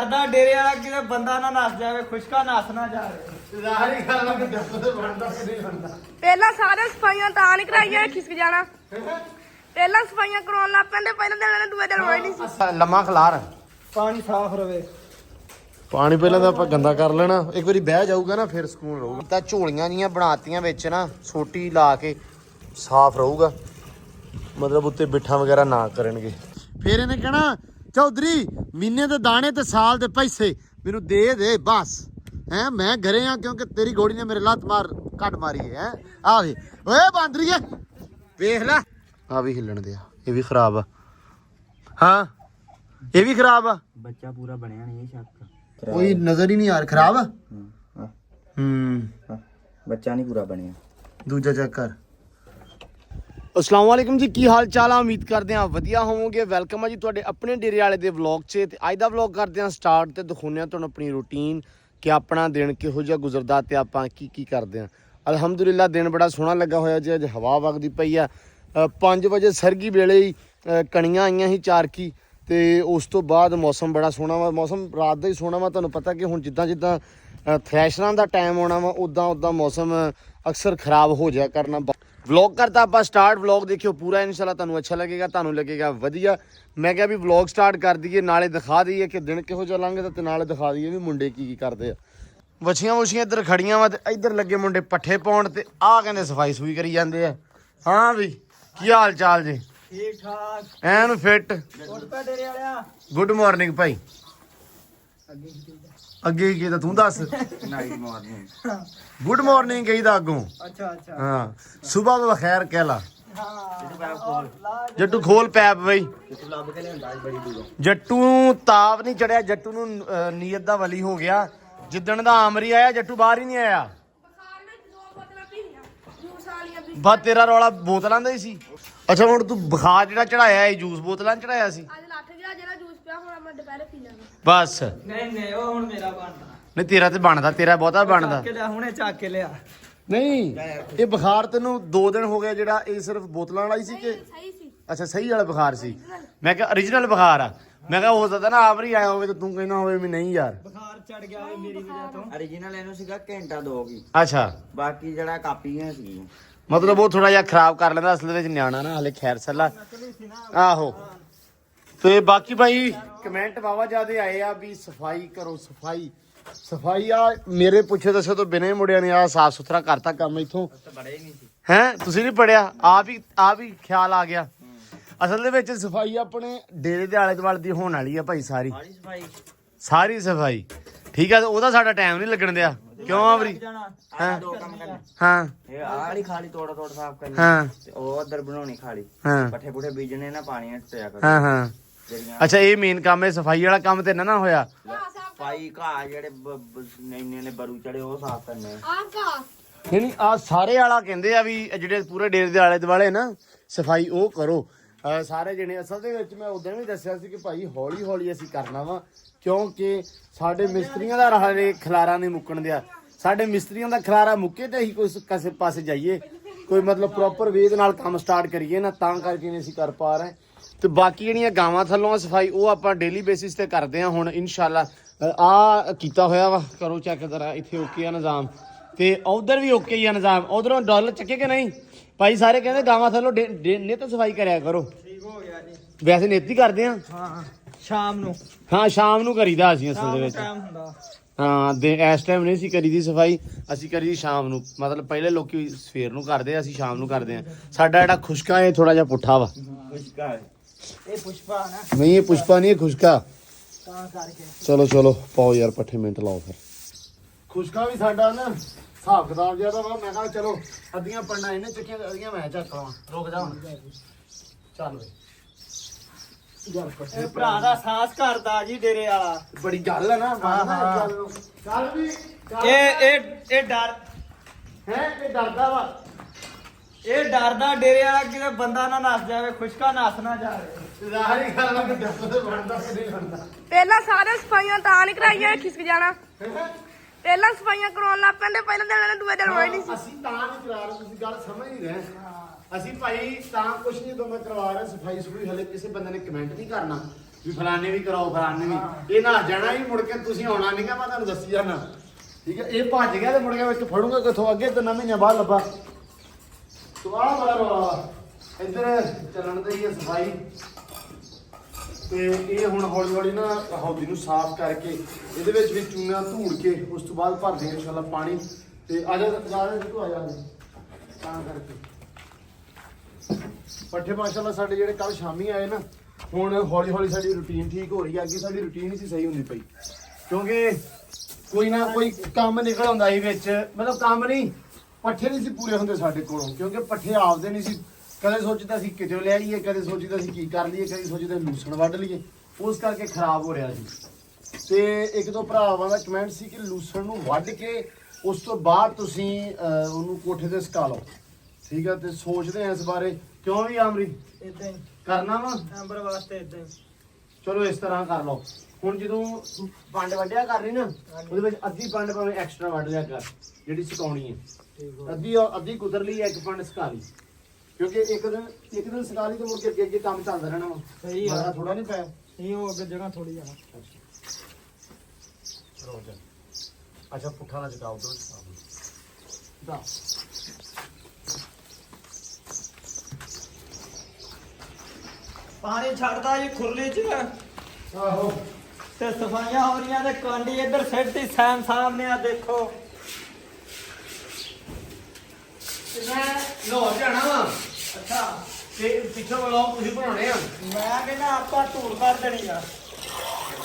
ਕਰਦਾ ਡੇਰੇ ਵਾਲਾ ਕਿਤੇ ਬੰਦਾ ਨਾ ਨੱਸ ਜਾਵੇ, ਖੁਸ਼ਕਾ ਨੱਸ ਨਾ ਜਾਵੇ। ਜ਼ਾਹਰੀ ਗੱਲ ਆ ਕਿ ਦੱਸ ਤੇ ਬਣਦਾ ਕਿ ਨਹੀਂ ਬਣਦਾ। ਪਹਿਲਾਂ ਸਾਰੇ ਸਫਾਈਆਂ ਤਾਂ ਨਹੀਂ ਕਰਾਈਆਂ, ਖਿਸਕ ਜਾਣਾ। ਪਹਿਲਾਂ ਸਫਾਈਆਂ ਕਰਾਉਣ ਲੱਗ ਪੈਂਦੇ, ਪਹਿਲਾਂ ਦਿਨ ਨੇ ਦੂਏ ਦਿਨ ਹੋਈ ਨਹੀਂ ਸੀ। ਲੰਮਾ ਖਲਾਰ ਪਾਣੀ ਸਾਫ਼ ਰਵੇ। ਪਾਣੀ ਪਹਿਲਾਂ ਤਾਂ ਆਪਾਂ ਗੰਦਾ ਕਰ ਲੈਣਾ, ਇੱਕ ਵਾਰੀ ਬਹਿ ਜਾਊਗਾ ਨਾ ਫਿਰ ਸਕੂਨ ਰਹੂਗਾ। ਤਾਂ ਝੋਲੀਆਂ ਜੀਆਂ ਬਣਾਤੀਆਂ ਵਿੱਚ ਨਾ ਸੋਟੀ ਲਾ ਕੇ ਸਾਫ਼ ਰਹੂਗਾ, ਮਤਲਬ ਉੱਤੇ ਬਿੱਠਾ ਵਗੈਰਾ ਨਾ ਕਰਨਗੇ। ਫਿਰ ਇਹਨੇ ਕਹਿਣਾ ਚੌਧਰੀ ਮਹੀਨੇ ਦੇ ਦਾਣੇ ਤੇ ਸਾਲ ਦੇ ਪੈਸੇ ਮੈਨੂੰ ਦੇ ਬਸ। ਹੈ ਮੈਂ ਘਰੇ ਆ ਕਿਉਂਕਿ ਤੇਰੀ ਗੋੜੀ ਨੇ ਮੇਰੇ ਲੱਤ ਮਾਰ ਕੱਟ ਮਾਰੀ ਹੈ। ਆ ਵੇ ਓਏ ਬਾਂਦਰੀਏ ਵੇਖ ਲੈ, ਆ ਵੀ ਹਿੱਲਣ ਦਿਆ, ਇਹ ਵੀ ਖਰਾਬ ਆ। ਹਾਂ ਇਹ ਵੀ ਖਰਾਬ ਆ, ਬੱਚਾ ਪੂਰਾ ਬਣਿਆ ਨਹੀਂ, ਇਹ ਸ਼ੱਕ ਕੋਈ ਨਜ਼ਰ ਹੀ ਨਹੀਂ ਆ ਰਿਹਾ। ਖਰਾਬ ਆ ਬੱਚਾ ਨਹੀਂ ਪੂਰਾ ਬਣਿਆ। ਦੂਜਾ ਚੈੱਕ ਕਰ। अस्सलाम वालेकुम जी, की हाल चाल आ? उम्मीद करते हैं वधिया होवोगे। वेलकम है जी तुहाडे अपने डेरे वाले दे व्लॉग 'च। ते अज दा व्लॉग करते हैं स्टार्ट ते दिखाने तुहानूं अपनी रूटीन कि अपना दिन किहो जिहा गुजरदा ते आपां की करदे हां। अलहमदुलिल्लाह दिन बड़ा सोहना लगा होया जी। अज हवा वगदी पई आ। 5 वजे सरगी वेले ही कणियां आईयां ही 4 की, ते उस तो बाद मौसम बड़ा सोहना वा। मौसम रात दा ही सोहना वा। तुहानूं पता कि हुण जिद्दां थ्रैशरां दा टाइम आउणा वा उदां मौसम अक्सर खराब हो जाया करना। व्लॉग करता आप स्टार्ट, व्लॉग देखियो पूरा इंशाल्लाह तुहानूं अच्छा लगेगा, तुहानूं लगेगा वधिया। मैं क्या भी व्लॉग स्टार्ट कर दईए, नाले दिखा दईए कि दिन किहो जिहा लंघदा ते नाले दिखा दईए भी मुंडे की करदे आ। वछियां वुछियां इधर खड़ियां वा ते इधर लगे मुंडे पट्ठे पाउण ते आ कहंदे सफाई सुई करी जांदे आ। हाँ भी की हाल चाल जी? ठीक ठाक एन फिट। ਉੱਠ ਪੈ ਡੇਰੇ ਵਾਲਿਆ। गुड मॉर्निंग भाई। ਅੱਗੇ ਕੀ ਤਾਂ ਤੂੰ ਦੱਸ। ਨਾਈਟ ਮਾਰਨਿੰਗ ਗੁੱਡ ਮਾਰਨਿੰਗ ਕਹੀਦਾ ਅੱਗੋਂ। ਅੱਛਾ ਅੱਛਾ ਹਾਂ ਸੁਬਾਹ ਦਾ ਖੈਰ ਕਹਿ ਲਾ। ਹਾਂ ਜੱਟੂ ਖੋਲ ਪੈਪ ਬਈ। ਲੱਭ ਕੇ ਲਿਆਂਦਾ ਬੜੀ ਦੂਰੋਂ। ਜੱਟੂ ਤਾਪ ਨਹੀਂ ਚੜਿਆ, ਜੱਟੂ ਨੂੰ ਨੀਅਤ ਦਾ ਵਲੀ ਹੋ ਗਿਆ। ਜਿੱਦਣ ਦਾ ਆਮਰੀ ਆਇਆ ਜੱਟੂ ਬਾਹਰ ਹੀ ਨਹੀਂ ਆਇਆ। ਬਾ ਤੇਰਾ ਰੌਲਾ ਬੋਤਲਾਂ ਦਾ ਹੀ ਸੀ। ਅੱਛਾ ਹੁਣ ਤੂੰ ਬੁਖਾਰ ਜਿਹੜਾ ਚੜਾਇਆ ਇਹ ਜੂਸ ਬੋਤਲਾਂ ਚ ਚੜਾਇਆ ਸੀ। ਅੱਜ ਲੱਠ ਗਿਆ ਜਿਹੜਾ ਜੂਸ ਪਿਆ, ਹੁਣ ਮੈਂ ਦੁਪਹਿਰੇ ਪੀ ਲਾਂਗਾ ਬਸ। ਨਹੀਂ ਉਹ ਹੁਣ ਮੇਰਾ ਬਣਦਾ। ਨਹੀਂ ਤੇਰਾ ਤੇ ਬਣਦਾ, ਤੇਰਾ ਬਹੁਤਾ ਬਣਦਾ। ਚੱਕ ਕੇ ਲਿਆ ਹੁਣੇ, ਚੱਕ ਕੇ ਲਿਆ। ਨਹੀਂ ਇਹ ਬੁਖਾਰ ਤੈਨੂੰ 2 ਦਿਨ ਹੋ ਗਏ ਜਿਹੜਾ ਇਹ ਸਿਰਫ ਬੋਤਲਾਂ ਵਾਲਾ ਹੀ ਸੀ ਕਿ ਸਹੀ ਸੀ। ਅੱਛਾ ਸਹੀ ਵਾਲਾ ਬੁਖਾਰ ਸੀ? ਮੈਂ ਕਿਹਾ origignal ਬੁਖਾਰ ਆ। ਮੈਂ ਕਿਹਾ ਹੋ ਸਕਦਾ ਨਾ ਆਵਰੀ ਆਇਆ ਹੋਵੇ ਤੇ ਤੂੰ ਕਹਿਣਾ ਹੋਵੇ ਵੀ ਨਹੀਂ ਯਾਰ ਬੁਖਾਰ ਚੜ ਗਿਆ ਵੇ ਮੇਰੀ ਵਜ੍ਹਾ ਤੋਂ। origignal ਇਹਨੂੰ ਸੀਗਾ ਘੰਟਾ 2 ਕੀ, ਅੱਛਾ ਬਾਕੀ ਜਿਹੜਾ ਕਾਪੀਆਂ ਸੀ ਮਤਲਬ ਉਹ ਥੋੜਾ ਜਿਹਾ ਖਰਾਬ ਕਰ ਲੈਂਦਾ। ਅਸਲ ਵਿੱਚ ਨਿਆਣਾ ਨਾ ਹਲੇ ਖੈਰ ਸੱਲਾ। ਆਹੋ ਤੇ ਬਾਕੀ ਭਾਈ ਕਮੈਂਟ ਵਾਵਾ ਜਿਆਦੇ ਆਏ ਆ ਵੀ ਸਫਾਈ ਕਰੋ, ਸਫਾਈ ਆ। ਮੇਰੇ ਪੁੱਛੇ ਦੱਸੇ ਤੋਂ ਬਿਨਾਂ ਮੁੰਡਿਆਂ ਨੇ ਆ ਸਾਫ ਸੁਥਰਾ ਕਰਤਾ ਕੰਮ ਇੱਥੋਂ। ਬੜੇ ਨਹੀਂ ਸੀ ਹੈ ਤੁਸੀਂ ਨਹੀਂ ਪੜਿਆ? ਆਪ ਹੀ ਖਿਆਲ ਆ ਗਿਆ। ਅਸਲ ਦੇ ਵਿੱਚ ਸਫਾਈ ਆਪਣੇ ਡੇਰੇ ਦੇ ਆਲੇ ਦੁਆਲੇ ਦੀ ਹੋਣ ਵਾਲੀ ਆ ਭਾਈ, ਸਾਰੀ ਸਫਾਈ। ਠੀਕ ਆ, ਉਹਦਾ ਸਾਡਾ ਟਾਈਮ ਨਹੀਂ ਲੱਗਣ ਦਿਆ। ਕਿਉਂ ਆਵਰੀ? ਹਾਂ 2 ਕੰਮ ਕਰਨੇ। ਹਾਂ ਇਹ ਆਹ ਵਾਲੀ ਖਾਲੀ ਤੋੜ ਸਾਫ ਕਰਨੀ। ਹਾਂ ਤੇ ਉਹ ਉਧਰ ਬਣਾਉਣੀ ਖਾਲੀ। ਹਾਂ ਪੱਠੇ ਪੁੱਠੇ ਬੀਜਣੇ ਨਾ, ਪਾਣੀ ਚ ਪਿਆ ਕਰ। ਹਾਂ ਅੱਛਾ ਇਹ ਮੇਨ ਕੰਮ ਹੈ। ਸਫਾਈ ਵਾਲਾ ਕੰਮ ਤੇ ਨਾ ਹੋਇਆ। ਸਫਾਈ ਘਾਹ ਜਿਹੜੇ ਇੰਨੇ ਨੇ ਬਰੂ ਚੜੇ ਉਹ ਸਾਫ ਕਰਨੇ। ਨਹੀਂ ਆ ਸਾਰੇ ਵਾਲਾ ਕਹਿੰਦੇ ਆ ਵੀ ਜਿਹੜੇ ਪੂਰੇ ਡੇਰੇ ਦੇ ਆਲੇ ਦੁਆਲੇ ਨਾ ਸਫਾਈ ਉਹ ਕਰੋ ਸਾਰੇ ਜਣੇ। ਅਸਲ ਦੇ ਵਿੱਚ ਮੈਂ ਉਦੋਂ ਵੀ ਦੱਸਿਆ ਸੀ ਕਿ ਭਾਈ ਹੌਲੀ ਹੌਲੀ ਅਸੀਂ ਕਰਨਾ ਵਾ, ਕਿਉਂਕਿ ਸਾਡੇ ਮਿਸਤਰੀਆਂ ਦਾ ਹਲੇ ਖਲਾਰਾ ਨਹੀਂ ਮੁੱਕਣ ਦਿਆ। ਸਾਡੇ ਮਿਸਤਰੀਆਂ ਦਾ ਖਲਾਰਾ ਮੁੱਕੇ ਤੇ ਅਸੀਂ ਕੋਈ ਕਿਸੇ ਪਾਸੇ ਜਾਈਏ, ਕੋਈ ਮਤਲਬ ਪ੍ਰੋਪਰ ਵੇ ਦੇ ਨਾਲ ਕੰਮ ਸਟਾਰਟ ਕਰੀਏ ਨਾ, ਤਾਂ ਕਰਕੇ ਨਹੀਂ ਅਸੀਂ ਕਰ ਪਾ ਰਹੇ। ਤੇ ਬਾਕੀ ਜਿਹੜੀਆਂ ਗਾਵਾਂ ਥੱਲੋਂ ਸਫਾਈ ਉਹ ਆਪਾਂ ਡੇਲੀ ਬੇਸਿਸ ਤੇ ਕਰਦੇ ਹਾਂ। ਹੁਣ ਇਨਸ਼ਾਅੱਲਾ ਆ ਕੀਤਾ ਹੋਇਆ ਵਾ, ਕਰੋ ਚੈੱਕ ਜ਼ਰਾ। ਇੱਥੇ ਓਕੇ ਆ ਨਿਜ਼ਾਮ ਤੇ ਉਧਰ ਵੀ ਓਕੇ ਹੀ ਆ ਨਿਜ਼ਾਮ। ਉਧਰੋਂ ਡਾਲਰ ਚੱਕੇ ਕਿ ਨਹੀਂ ਭਾਈ? ਸਾਰੇ ਕਹਿੰਦੇ ਗਾਵਾਂ ਥੱਲੋਂ ਨਿੱਤ ਸਫਾਈ ਕਰਿਆ ਕਰੋ। ਠੀਕ ਹੋ ਗਿਆ ਜੀ। ਵੈਸੇ ਨਿੱਤ ਹੀ ਕਰਦੇ ਆ। ਹਾਂ ਸ਼ਾਮ ਨੂੰ। ਹਾਂ ਸ਼ਾਮ ਨੂੰ ਕਰੀਦਾ ਅਸੀਂ ਅਸਲ ਦੇ ਵਿੱਚ। ਹੁੰਦਾ ਹਾਂ ਇਸ ਟਾਈਮ ਨਹੀਂ ਸੀ ਕਰੀਦੀ ਸਫਾਈ, ਅਸੀਂ ਕਰੀਦੀ ਸ਼ਾਮ ਨੂੰ। ਮਤਲਬ ਪਹਿਲੇ ਲੋਕੀ ਸਵੇਰ ਨੂੰ ਕਰਦੇ ਆ, ਅਸੀਂ ਸ਼ਾਮ ਨੂੰ ਕਰਦੇ ਆ। ਸਾਡਾ ਜਿਹੜਾ ਖੁਸ਼ਕਾ ਇਹ ਥੋੜਾ ਜਿਹਾ ਪੁੱਠਾ ਵਾ। ਖੁਸ਼ਕਾ ਇਹ ਪੁਸ਼ਪਾ ਨਾ ਨਹੀਂ ਇਹ ਪੁਸ਼ਪਾ ਨਹੀਂ, ਇਹ ਖੁਸ਼ਕਾ। ਤਾਂ ਕਰਕੇ ਚਲੋ ਪਾਓ ਯਾਰ ਪੱਠੇ ਮਿੰਟ ਲਾਓ ਫਿਰ। ਖੁਸ਼ਕਾ ਵੀ ਸਾਡਾ ਨਾ ਹਿਸਾਬ ਕਿਤਾਬ ਜਿਆਦਾ ਵਾ। ਮੈਂ ਕਿਹਾ ਚਲੋ ਅੱਧੀਆਂ ਪੰਡਾਂ ਇਹਨੇ ਚੱਕੀਆਂ, ਅੱਧੀਆਂ ਮੈਂ ਚੱਕ ਲਵਾਂ। ਰੁਕ ਜਾ ਹੁਣ, ਚੱਲ ਵੇ ਇਹ ਭਰਾ ਦਾ ਸਾਹਸ ਕਰਦਾ ਜੀ ਡੇਰੇ ਵਾਲਾ। ਬੜੀ ਗੱਲ ਹੈ ਨਾ। ਗੱਲ ਵੀ ਇਹ ਡਰ ਹੈ, ਇਹ ਡਰਦਾ ਵਾ। ਇਹ ਡਰਦਾ ਡੇਰੇ ਵਾਲਾ ਕਿਤੇ ਬੰਦਾ ਨਾ ਨੱਸ ਜਾਵੇ, ਖੁਸ਼ਕਾ ਨੱਸ ਨਾ ਜਾਵੇ। ਜ਼ਾਹਰੀ ਗੱਲ ਆ ਕਿ ਦੱਸ ਤੇ ਬਣਦਾ ਕਿ ਨਹੀਂ ਬਣਦਾ। ਪਹਿਲਾਂ ਸਾਰੇ ਸਫਾਈਆਂ ਤਾਂ ਨਹੀਂ ਕਰਾਈਆਂ, ਖਿਸਕ ਜਾਣਾ। ਪਹਿਲਾਂ ਸਫਾਈਆਂ ਕਰਾਉਣ ਲੱਗ ਪੈਂਦੇ, ਪਹਿਲਾਂ ਦਿਨ ਨੇ ਦੂਏ ਦਿਨ ਹੋਈ ਨਹੀਂ ਸੀ। ਅਸੀਂ ਤਾਂ ਨਹੀਂ ਕਰਾ ਰਹੇ, ਤੁਸੀਂ ਗੱਲ ਸਮਝ ਨਹੀਂ ਰਹੇ। ਅਸੀਂ ਭਾਈ ਤਾਂ ਕੁਛ ਨਹੀਂ ਦੋਵੇਂ ਕਰਵਾ ਰਹੇ। ਸਫਾਈ ਸੁਫਾਈ ਹਲੇ ਕਿਸੇ ਬੰਦੇ ਨੇ ਕਮੈਂਟ ਨਹੀਂ ਕਰਨਾ। ਵੀ ਫਲਾਣੇ ਵੀ ਕਰਾਓ ਫਲਾਣੇ ਵੀ। ਇਹ ਨਾ ਜਾਣਾ ਹੀ ਮੁੜ ਕੇ ਤੁਸੀਂ ਆਉਣਾ ਨਹੀਂਗਾ, ਮੈਂ ਤੁਹਾਨੂੰ ਦੱਸੀ ਜਾਣਾ ਠੀਕ ਹੈ। ਇਹ ਭੱਜ ਗਿਆ ਤੇ ਮੁੜ ਕੇ ਵਿੱਚ ਫੜੂਗਾ ਕਿੱਥੋਂ, ਅੱਗੇ 3 ਮਹੀਨੇ ਬਾਅਦ ਲੱਭਾ। ਤੋ ਆ ਬੜਾ ਰੌਲਾ ਇੱਧਰ ਚੱਲਣ ਦੀ ਹੈ ਸਫਾਈ। ਤੇ ਇਹ ਹੁਣ ਹੌਲੀ ਹੌਲੀ ਨਾ ਹੌਦੀ ਨੂੰ ਸਾਫ਼ ਕਰਕੇ ਇਹਦੇ ਵਿੱਚ ਵੀ ਚੂਨਾ ਧੂੜ ਕੇ ਉਸ ਤੋਂ ਬਾਅਦ ਭਰ ਦੇਂਗੇ ਇਨਸ਼ਾਅੱਲਾ ਪਾਣੀ। ਤੇ ਆ ਜਾ ਤੂੰ ਆ ਜਾ ਤਾਂ ਕਰਕੇ ਪੱਠੇ ਮਾਸ਼ਾਅੱਲਾ ਸਾਡੇ ਜਿਹੜੇ ਕੱਲ ਸ਼ਾਮੀ ਆਏ ਨਾ, ਹੁਣ ਹੌਲੀ ਹੌਲੀ ਸਾਡੀ ਰੁਟੀਨ ਠੀਕ ਹੋ ਰਹੀ ਹੈ। ਅੱਗੇ ਸਾਡੀ ਰੁਟੀਨ ਹੀ ਸੀ ਸਹੀ ਹੁੰਦੀ ਪਈ, ਕਿਉਂਕਿ ਕੋਈ ਨਾ ਕੋਈ ਕੰਮ ਨਿਕਲ ਆਉਂਦਾ ਸੀ ਵਿੱਚ, ਮਤਲਬ ਕੰਮ ਨਹੀਂ, ਪੱਠੇ ਨਹੀਂ ਸੀ ਪੂਰੇ ਹੁੰਦੇ ਸਾਡੇ ਕੋਲੋਂ, ਕਿਉਂਕਿ ਪੱਠੇ ਆਪਦੇ ਨਹੀਂ ਸੀ। ਕਦੇ ਸੋਚਦਾ ਸੀ ਕਿਤੇ ਲੈ ਆਈਏ, ਕਦੇ ਸੋਚਦਾ ਸੀ ਕੀ ਕਰ ਲਈਏ, ਕਦੇ ਸੋਚਦਾ ਲੂਸਣ ਵੱਢ ਲਈਏ, ਉਸ ਕਰਕੇ ਖਰਾਬ ਹੋ ਰਿਹਾ ਸੀ। ਤੇ ਇੱਕ ਦੋ ਭਰਾਵਾਂ ਦਾ ਕਮੈਂਟ ਸੀ ਕਿ ਲੂਸਣ ਨੂੰ ਵੱਢ ਕੇ ਉਸ ਤੋਂ ਬਾਅਦ ਤੁਸੀਂ ਉਹਨੂੰ ਕੋਠੇ ਤੇ ਸੁਕਾ ਲਓ, ਠੀਕ ਹੈ। ਤੇ ਸੋਚਦੇ ਆ ਇਸ ਬਾਰੇ, ਕਿਉਂ ਵੀ ਆਮਰੀ ਇਦਾਂ ਹੀ ਕਰਨਾ ਵਾ ਨੰਬਰ ਵਾਸਤੇ ਇਦਾਂ ਹੀ। ਚਲੋ ਇਸ ਤਰ੍ਹਾਂ ਕਰ ਲਓ। ਹੁਣ ਜਦੋਂ ਪੰਡ ਵੱਢਿਆ ਕਰ ਰਹੀ ਨਾ, ਉਹਦੇ ਵਿੱਚ ਅੱਧੀ ਪੰਡ ਭਾਵੇਂ ਐਕਸਟਰਾ ਵੱਢ ਲਿਆ ਕਰ, ਜਿਹੜੀ ਸੁਕਾਉਣੀ ਹੈ। ਅੱਧੀ ਕੁਦਰ ਲਈ, ਇੱਕ ਪੰਡ ਸੁਕਾ ਲਈ, ਕਿਉਂਕਿ ਇੱਕ ਦਿਨ ਸੁਕਾ ਲਈ ਤੇ ਮੁੜ ਕੇ ਅੱਗੇ ਕੰਮ ਚੱਲਦਾ ਰਹਿਣਾ ਵਾ। ਸਹੀ ਆ, ਥੋੜਾ ਨਹੀਂ ਪਿਆ ਨਹੀਂ ਉਹ ਅੱਗੇ ਜਗ੍ਹਾ ਥੋੜੀ ਆ। ਅੱਛਾ ਪੁੱਠਾ ਨਾ ਚਕਾਓ ਦੋ ਦਾ। ਪਾਣੀ ਛੱਡਦਾ ਜੀ ਖੁਰਲੀ 'ਚ ਆਹੋ ਤੇ ਸਫਾਈਆਂ ਹੋ ਰਹੀਆਂ ਤੇ ਕਾਂਡੀ ਇੱਧਰ ਸਿੱਟਦੀ ਸੈਮ ਸਾਹਿਬ ਨੇ, ਆ ਦੇਖੋ। ਤੇ ਮੈਂ ਲਾਹੌਰ ਜਾਣਾ ਵਾ। ਅੱਛਾ, ਤੇ ਪਿੱਛੋਂ ਵਲੌਗ ਤੁਸੀਂ ਬਣਾਉਣੇ ਆ। ਮੈਂ ਕਹਿੰਦਾ ਆਪਾਂ ਧੂੜ ਕਰ ਦੇਣੀ ਆ।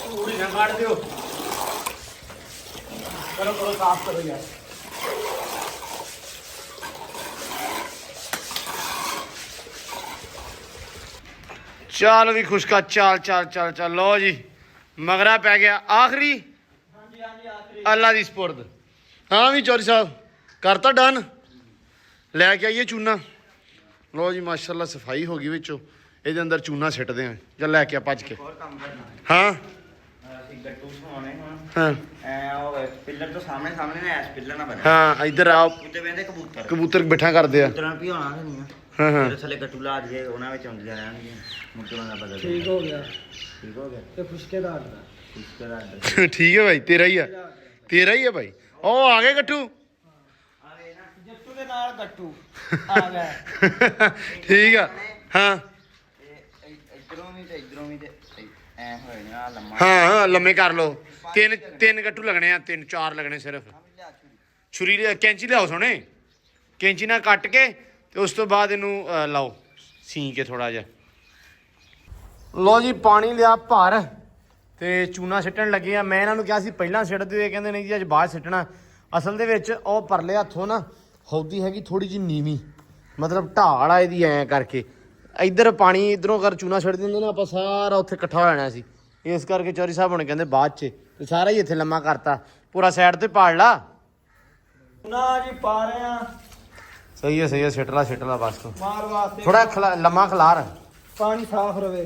ਧੂੜੀ ਨਾ ਕੱਢ ਦਿਓ, ਕਰੋ ਸਾਫ਼ ਕਰੋ ਯਾਰ। ਚੱਲ ਵੀ ਖੁਸ਼ਕਾ, ਚੱਲ ਲੋ ਜੀ, ਮਗਰਾ ਪੈ ਗਿਆ ਆਖਰੀ। ਹਾਂਜੀ ਹਾਂਜੀ, ਆਖਰੀ ਅੱਲਾ ਦੀ ਸਪੁਰਦ। ਹਾਂ ਵੀ ਚੌਧਰੀ ਸਾਹਿਬ ਕਰਤਾ ਡਨ, ਲੈ ਕੇ ਆਈਏ ਚੂਨਾ। ਲੋ ਜੀ ਮਾਸ਼ਾਅੱਲਾ ਸਫਾਈ ਹੋ ਗਈ ਵਿੱਚੋਂ, ਇਹਦੇ ਅੰਦਰ ਚੂਨਾ ਸਿੱਟਦੇ ਆ। ਜਾਂ ਲੈ ਕੇ ਆ ਭੱਜ ਕੇ। ਹੋਰ ਕੰਮ ਕਰਨਾ ਹਾਂ ਅਸੀਂ ਗੱਟੂ ਸਵਾਉਣੇ ਹੁਣ ਹਾਂ ਐ ਉਹ ਪਿੱਲਰ ਤੋਂ ਸਾਹਮਣੇ ਨਾ ਐਸ ਪਿੱਲਰ ਨਾ ਬਣੇ ਹਾਂ ਇੱਧਰ ਆ, ਉੱਤੇ ਬੈਠੇ ਕਬੂਤਰ ਕਬੂਤਰ ਬੈਠਾ ਕਰਦੇ ਆ। ਕਬੂਤਰਾਂ ਵੀ ਹੋਣਾ ਨਹੀਂ ਹਾਂ ਹਾਂ ਫਿਰ ਥੱਲੇ ਗੱਟੂ ਲਾ ਦਈਏ, ਉਹਨਾਂ ਵਿੱਚ ਆਉਂਦੀਆਂ ਰਹਿਣਗੀਆਂ, ਮੁੱਕੇ ਬੰਦਾ ਬਦਲ ਠੀਕ ਹੋ ਗਿਆ ਠੀਕ ਹੋ ਗਿਆ ਤੇ ਖੁਸ਼ਕੇਦਾਰ ਦਾ ਇਸ ਤਰ੍ਹਾਂ ਠੀਕ ਹੈ ਭਾਈ, ਤੇਰਾ ਹੀ ਆ, ਤੇਰਾ ਹੀ ਆ ਭਾਈ। ਉਹ ਆ ਗਏ ਗੱਟੂ। ਆਵੇ ਨਾ ਜੱਟੂ ਦੇ ਨਾਲ ਗੱਟੂ ਆ ਗਿਆ। ਠੀਕ ਆ ਹਾਂ ਇਧਰੋਂ ਵੀ ਤੇ ਐ ਹੋਏ ਨਾ ਲੰਮਾ ਹਾਂ ਲੰਮੇ ਕਰ ਲਓ। ਤਿੰਨ ਗੱਟੂ ਲੱਗਣੇ ਆ, 3-4 ਲੱਗਣੇ ਸਿਰਫ। ਛੁਰੀ ਕੈਂਚੀ ਲਿਆਓ ਸੋਹਣੇ, ਕੈਂਚੀ ਨਾਲ ਕੱਟ ਕੇ ਤੇ ਉਸ ਤੋਂ ਬਾਅਦ ਇਹਨੂੰ ਲਾਓ ਸੀ ਕੇ ਥੋੜਾ ਜਿਹਾ। ਲੋ ਜੀ ਪਾਣੀ ਲਿਆ ਭਰ ਤੇ ਚੂਨਾ ਸਿੱਟਣ ਲੱਗੇ ਆ। ਮੈਂ ਇਹਨਾਂ ਨੂੰ ਕਿਹਾ ਸੀ ਪਹਿਲਾਂ ਸਿੱਟ ਦਿਓ, ਇਹ ਕਹਿੰਦੇ ਨਹੀਂ ਜੀ ਅੱਜ ਬਾਅਦ ਸਿੱਟਣਾ। ਅਸਲ ਦੇ ਵਿੱਚ ਉਹ ਪਰਲੇ ਹੱਥੋਂ ਨਾ ਹੌਦੀ ਹੈਗੀ ਥੋੜੀ ਜਿਹੀ ਨੀਵੀਂ, ਮਤਲਬ ਢਾਲ ਆ ਇਹਦੀ ਐਂ ਕਰਕੇ। ਇੱਧਰ ਪਾਣੀ ਇੱਧਰੋਂ ਕਰ ਚੂਨਾ ਛੱਡ ਦਿੰਦੇ ਨਾ ਆਪਾਂ, ਸਾਰਾ ਉੱਥੇ ਇਕੱਠਾ ਹੋ ਜਾਣਾ ਸੀ। ਇਸ ਕਰਕੇ ਚੌਧਰੀ ਸਾਹਿਬ ਹੁਣ ਕਹਿੰਦੇ ਬਾਅਦ 'ਚ, ਤੇ ਸਾਰਾ ਹੀ ਇੱਥੇ ਲੰਮਾ ਕਰਤਾ, ਪੂਰਾ ਸਾਈਡ ਤੇ ਪਾੜ ਲਾ। ਨਾ ਜੀ ਪਾ ਰਹੇ ਆ ਸਹੀ ਹੈ ਸਿੱਟ ਲਾ ਬਸ ਤੂੰ। ਮਾਰ ਵਾਸਤੇ ਥੋੜਾ ਲੰਮਾ ਖਲਾਰ। ਪਾਣੀ ਸਾਫ਼ ਰਵੇ।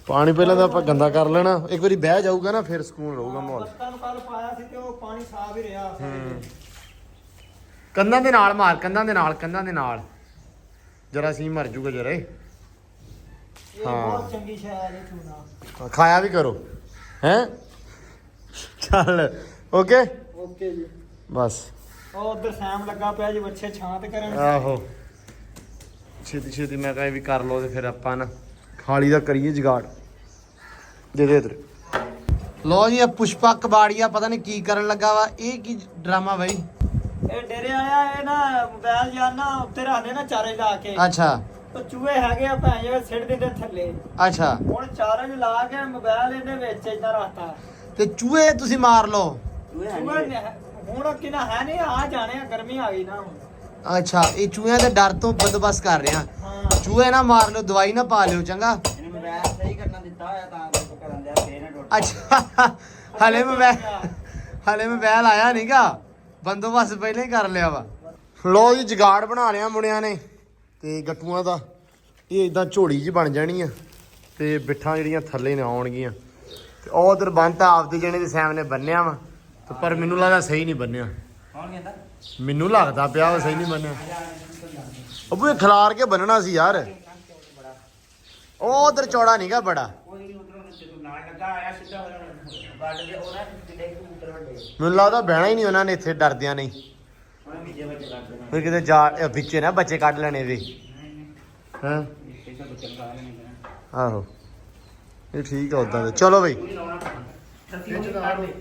ਪਾਣੀ ਪਹਿਲਾਂ ਤਾਂ ਆਪਾਂ ਗੰਦਾ ਕਰ ਲੈਣਾ, ਇੱਕ ਵਾਰੀ ਬਹਿ ਜਾਊਗਾ ਨਾ ਫਿਰ ਸਕੂਨ ਰਹੂਗਾ ਮਾਹੌਲ। ਬੱਤਾਂ ਨੂੰ ਕੱਲ ਪਾਇਆ ਸੀ ਤੇ ਉਹ ਪਾਣੀ ਸਾਫ਼ ਹੀ ਰਿਹਾ। ਕੰਧਾਂ ਦੇ ਨਾਲ ਮਾਰ, ਕੰਧਾਂ ਦੇ ਨਾਲ ਜਰਾ ਸੀ ਮਰ ਜੂਗਾ ਜਰਾ। ਇਹ ਬਹੁਤ ਚੰਗੀ ਸ਼ੈ ਹੈ ਜੀ ਚੂਨਾ। ਖਾਇਆ ਵੀ ਕਰੋ ਹੈ। ਚੱਲ ਓਕੇ ਓਕੇ ਜੀ। ਬਸ ਉਹ ਉਧਰ ਸੈਮ ਲੱਗਾ ਪਿਆ ਜੀ ਬੱਚੇ ਛਾਂ ਤੇ ਕਰਨ। ਆਹੋ ਛੇਤੀ ਮੈਂ ਕਹਾਂ ਵੀ ਕਰ ਲਓ ਤੇ ਫਿਰ ਆਪਾਂ ਨਾ ਖਾਲੀ ਦਾ ਕਰੀਏ ਜਗਾੜ। ਦੇ ਇਧਰ ਲੋ ਜੀ, ਇਹ ਪੁਸ਼ਪਾ ਕਬਾੜੀਆ ਪਤਾ ਨਹੀਂ ਕੀ ਕਰਨ ਲੱਗਾ ਵਾ। ਇਹ ਕੀ ਡਰਾਮਾ ਬਾਈ? ਇਹ ਡੇਰੇ ਆਇਆ, ਇਹ ਨਾ ਮੋਬਾਈਲ ਜਾਂ ਨਾ ਉੱਤੇ ਰੱਖਦੇ ਨਾ ਚਾਰੇ ਲਾ ਕੇ। ਅੱਛਾ ਉਹ ਚੂਹੇ ਹੈਗੇ ਆ ਭੈਣ ਜਿਹੜੇ ਸਿੱਟ ਦਿੰਦੇ ਥੱਲੇ। ਅੱਛਾ ਹੁਣ ਚਾਰੇ ਲਾ ਕੇ ਮੋਬਾਈਲ ਇਹਦੇ ਵਿੱਚ ਏਦਾਂ ਰੱਖਤਾ। ਤੇ ਚੂਹੇ ਤੁਸੀਂ ਮਾਰ ਲਓ। ਚੂਹੇ ਹੁਣ ਕਿਨਾ ਹੈ ਨਹੀਂ, ਆ ਜਾਣੇ ਆ, ਗਰਮੀ ਆ ਗਈ ਨਾ ਹੁਣ। ਅੱਛਾ ਇਹ ਚੂਹਿਆਂ ਦੇ ਡਰ ਤੋਂ ਬੰਦੋਬਸਤ ਕਰ ਰਿਹਾ। ਹਾਂ ਚੂਹੇ ਨਾ ਮਾਰ ਲਿਓ, ਦਵਾਈ ਨਾ ਪਾ ਲਿਓ ਚੰਗਾ। ਇਹਨੂੰ ਮੋਬਾਈਲ ਸਹੀ ਕਰਨਾ ਦਿੱਤਾ ਹੋਇਆ ਤਾਂ ਕਰਨ ਦਿਆ ਫੇਰ ਨਾ ਟੁੱਟ। ਅੱਛਾ ਹਲੇ ਮੋਬਾਈਲ ਆਇਆ ਨਹੀਂਗਾ, ਬੰਦੋਬਸਤ ਪਹਿਲਾਂ ਹੀ ਕਰ ਲਿਆ ਵਾ। ਲੋ ਜੀ ਜਗਾੜ ਬਣਾ ਲਿਆ ਮੁੰਡਿਆਂ ਨੇ ਤੇ ਗੱਟੂਆਂ ਦਾ। ਇਹ ਇਦਾਂ ਝੋੜੀ ਜੀ ਬਣ ਜਾਣੀ ਆ ਤੇ ਬਿੱਠਾਂ ਜਿਹੜੀਆਂ ਥੱਲੇ ਨੇ ਆਉਣਗੀਆਂ। ਤੇ ਉਹ ਉਧਰ ਬੰਨਤਾ ਆਪਦੇ ਜਣੇ ਦੇ ਸੈਮ ਨੇ ਬੰਨਿਆ ਵਾ, ਤੇ ਪਰ ਮੈਨੂੰ ਲੱਗਦਾ ਸਹੀ ਨਹੀਂ ਬੰਨਿਆ। ਕੌਣ ਕਹਿੰਦਾ? ਮੈਨੂੰ ਲੱਗਦਾ ਪਿਆ ਵਾ ਸਹੀ ਨਹੀਂ ਬੰਨਿਆ। ਉਹ ਖਿਲਾਰ ਕੇ ਬੰਨਣਾ ਸੀ ਯਾਰ। ਉਹ ਉਧਰ ਚੌੜਾ ਨਹੀਂਗਾ ਬੜਾ। ਕੋਈ ਨਹੀਂ ਉਧਰੋਂ ਜਦੋਂ ਨਾਲ ਲੱਗਾ ਆਇਆ ਸਿੱਧਾ ਗੱਡ ਦੇ ਉਹਨਾਂ ਜਿਹੜੇ ਕਬੂਤਰ ਵੱਡੇ ਮੈਨੂੰ ਲੱਗਦਾ ਬਹਿਣਾ ਹੀ ਨਹੀਂ ਉਹਨਾਂ ਨੇ ਇੱਥੇ, ਡਰਦਿਆਂ ਨਹੀਂ। ਉਹਨਾਂ ਵਿੱਚੇ ਬੱਚੇ ਕੱਢ ਦੇਣਾ ਫਿਰ ਕਿਤੇ ਜਾ ਵਿੱਚੇ ਨਾ ਬੱਚੇ ਕੱਢ ਲੈਣੇ ਇਹਦੇ। ਹਾਂ ਕਿਸੇ ਬੱਚੇ ਖਾ ਲੈਣੇ ਆਹੋ ਇਹ ਠੀਕ ਆ ਉਦਾਂ ਤੇ। ਚਲੋ ਬਈ ਕੋਈ ਲਾਉਣਾ ਰੱਸੀ ਨੂੰ ਕੱਢ ਦੇ,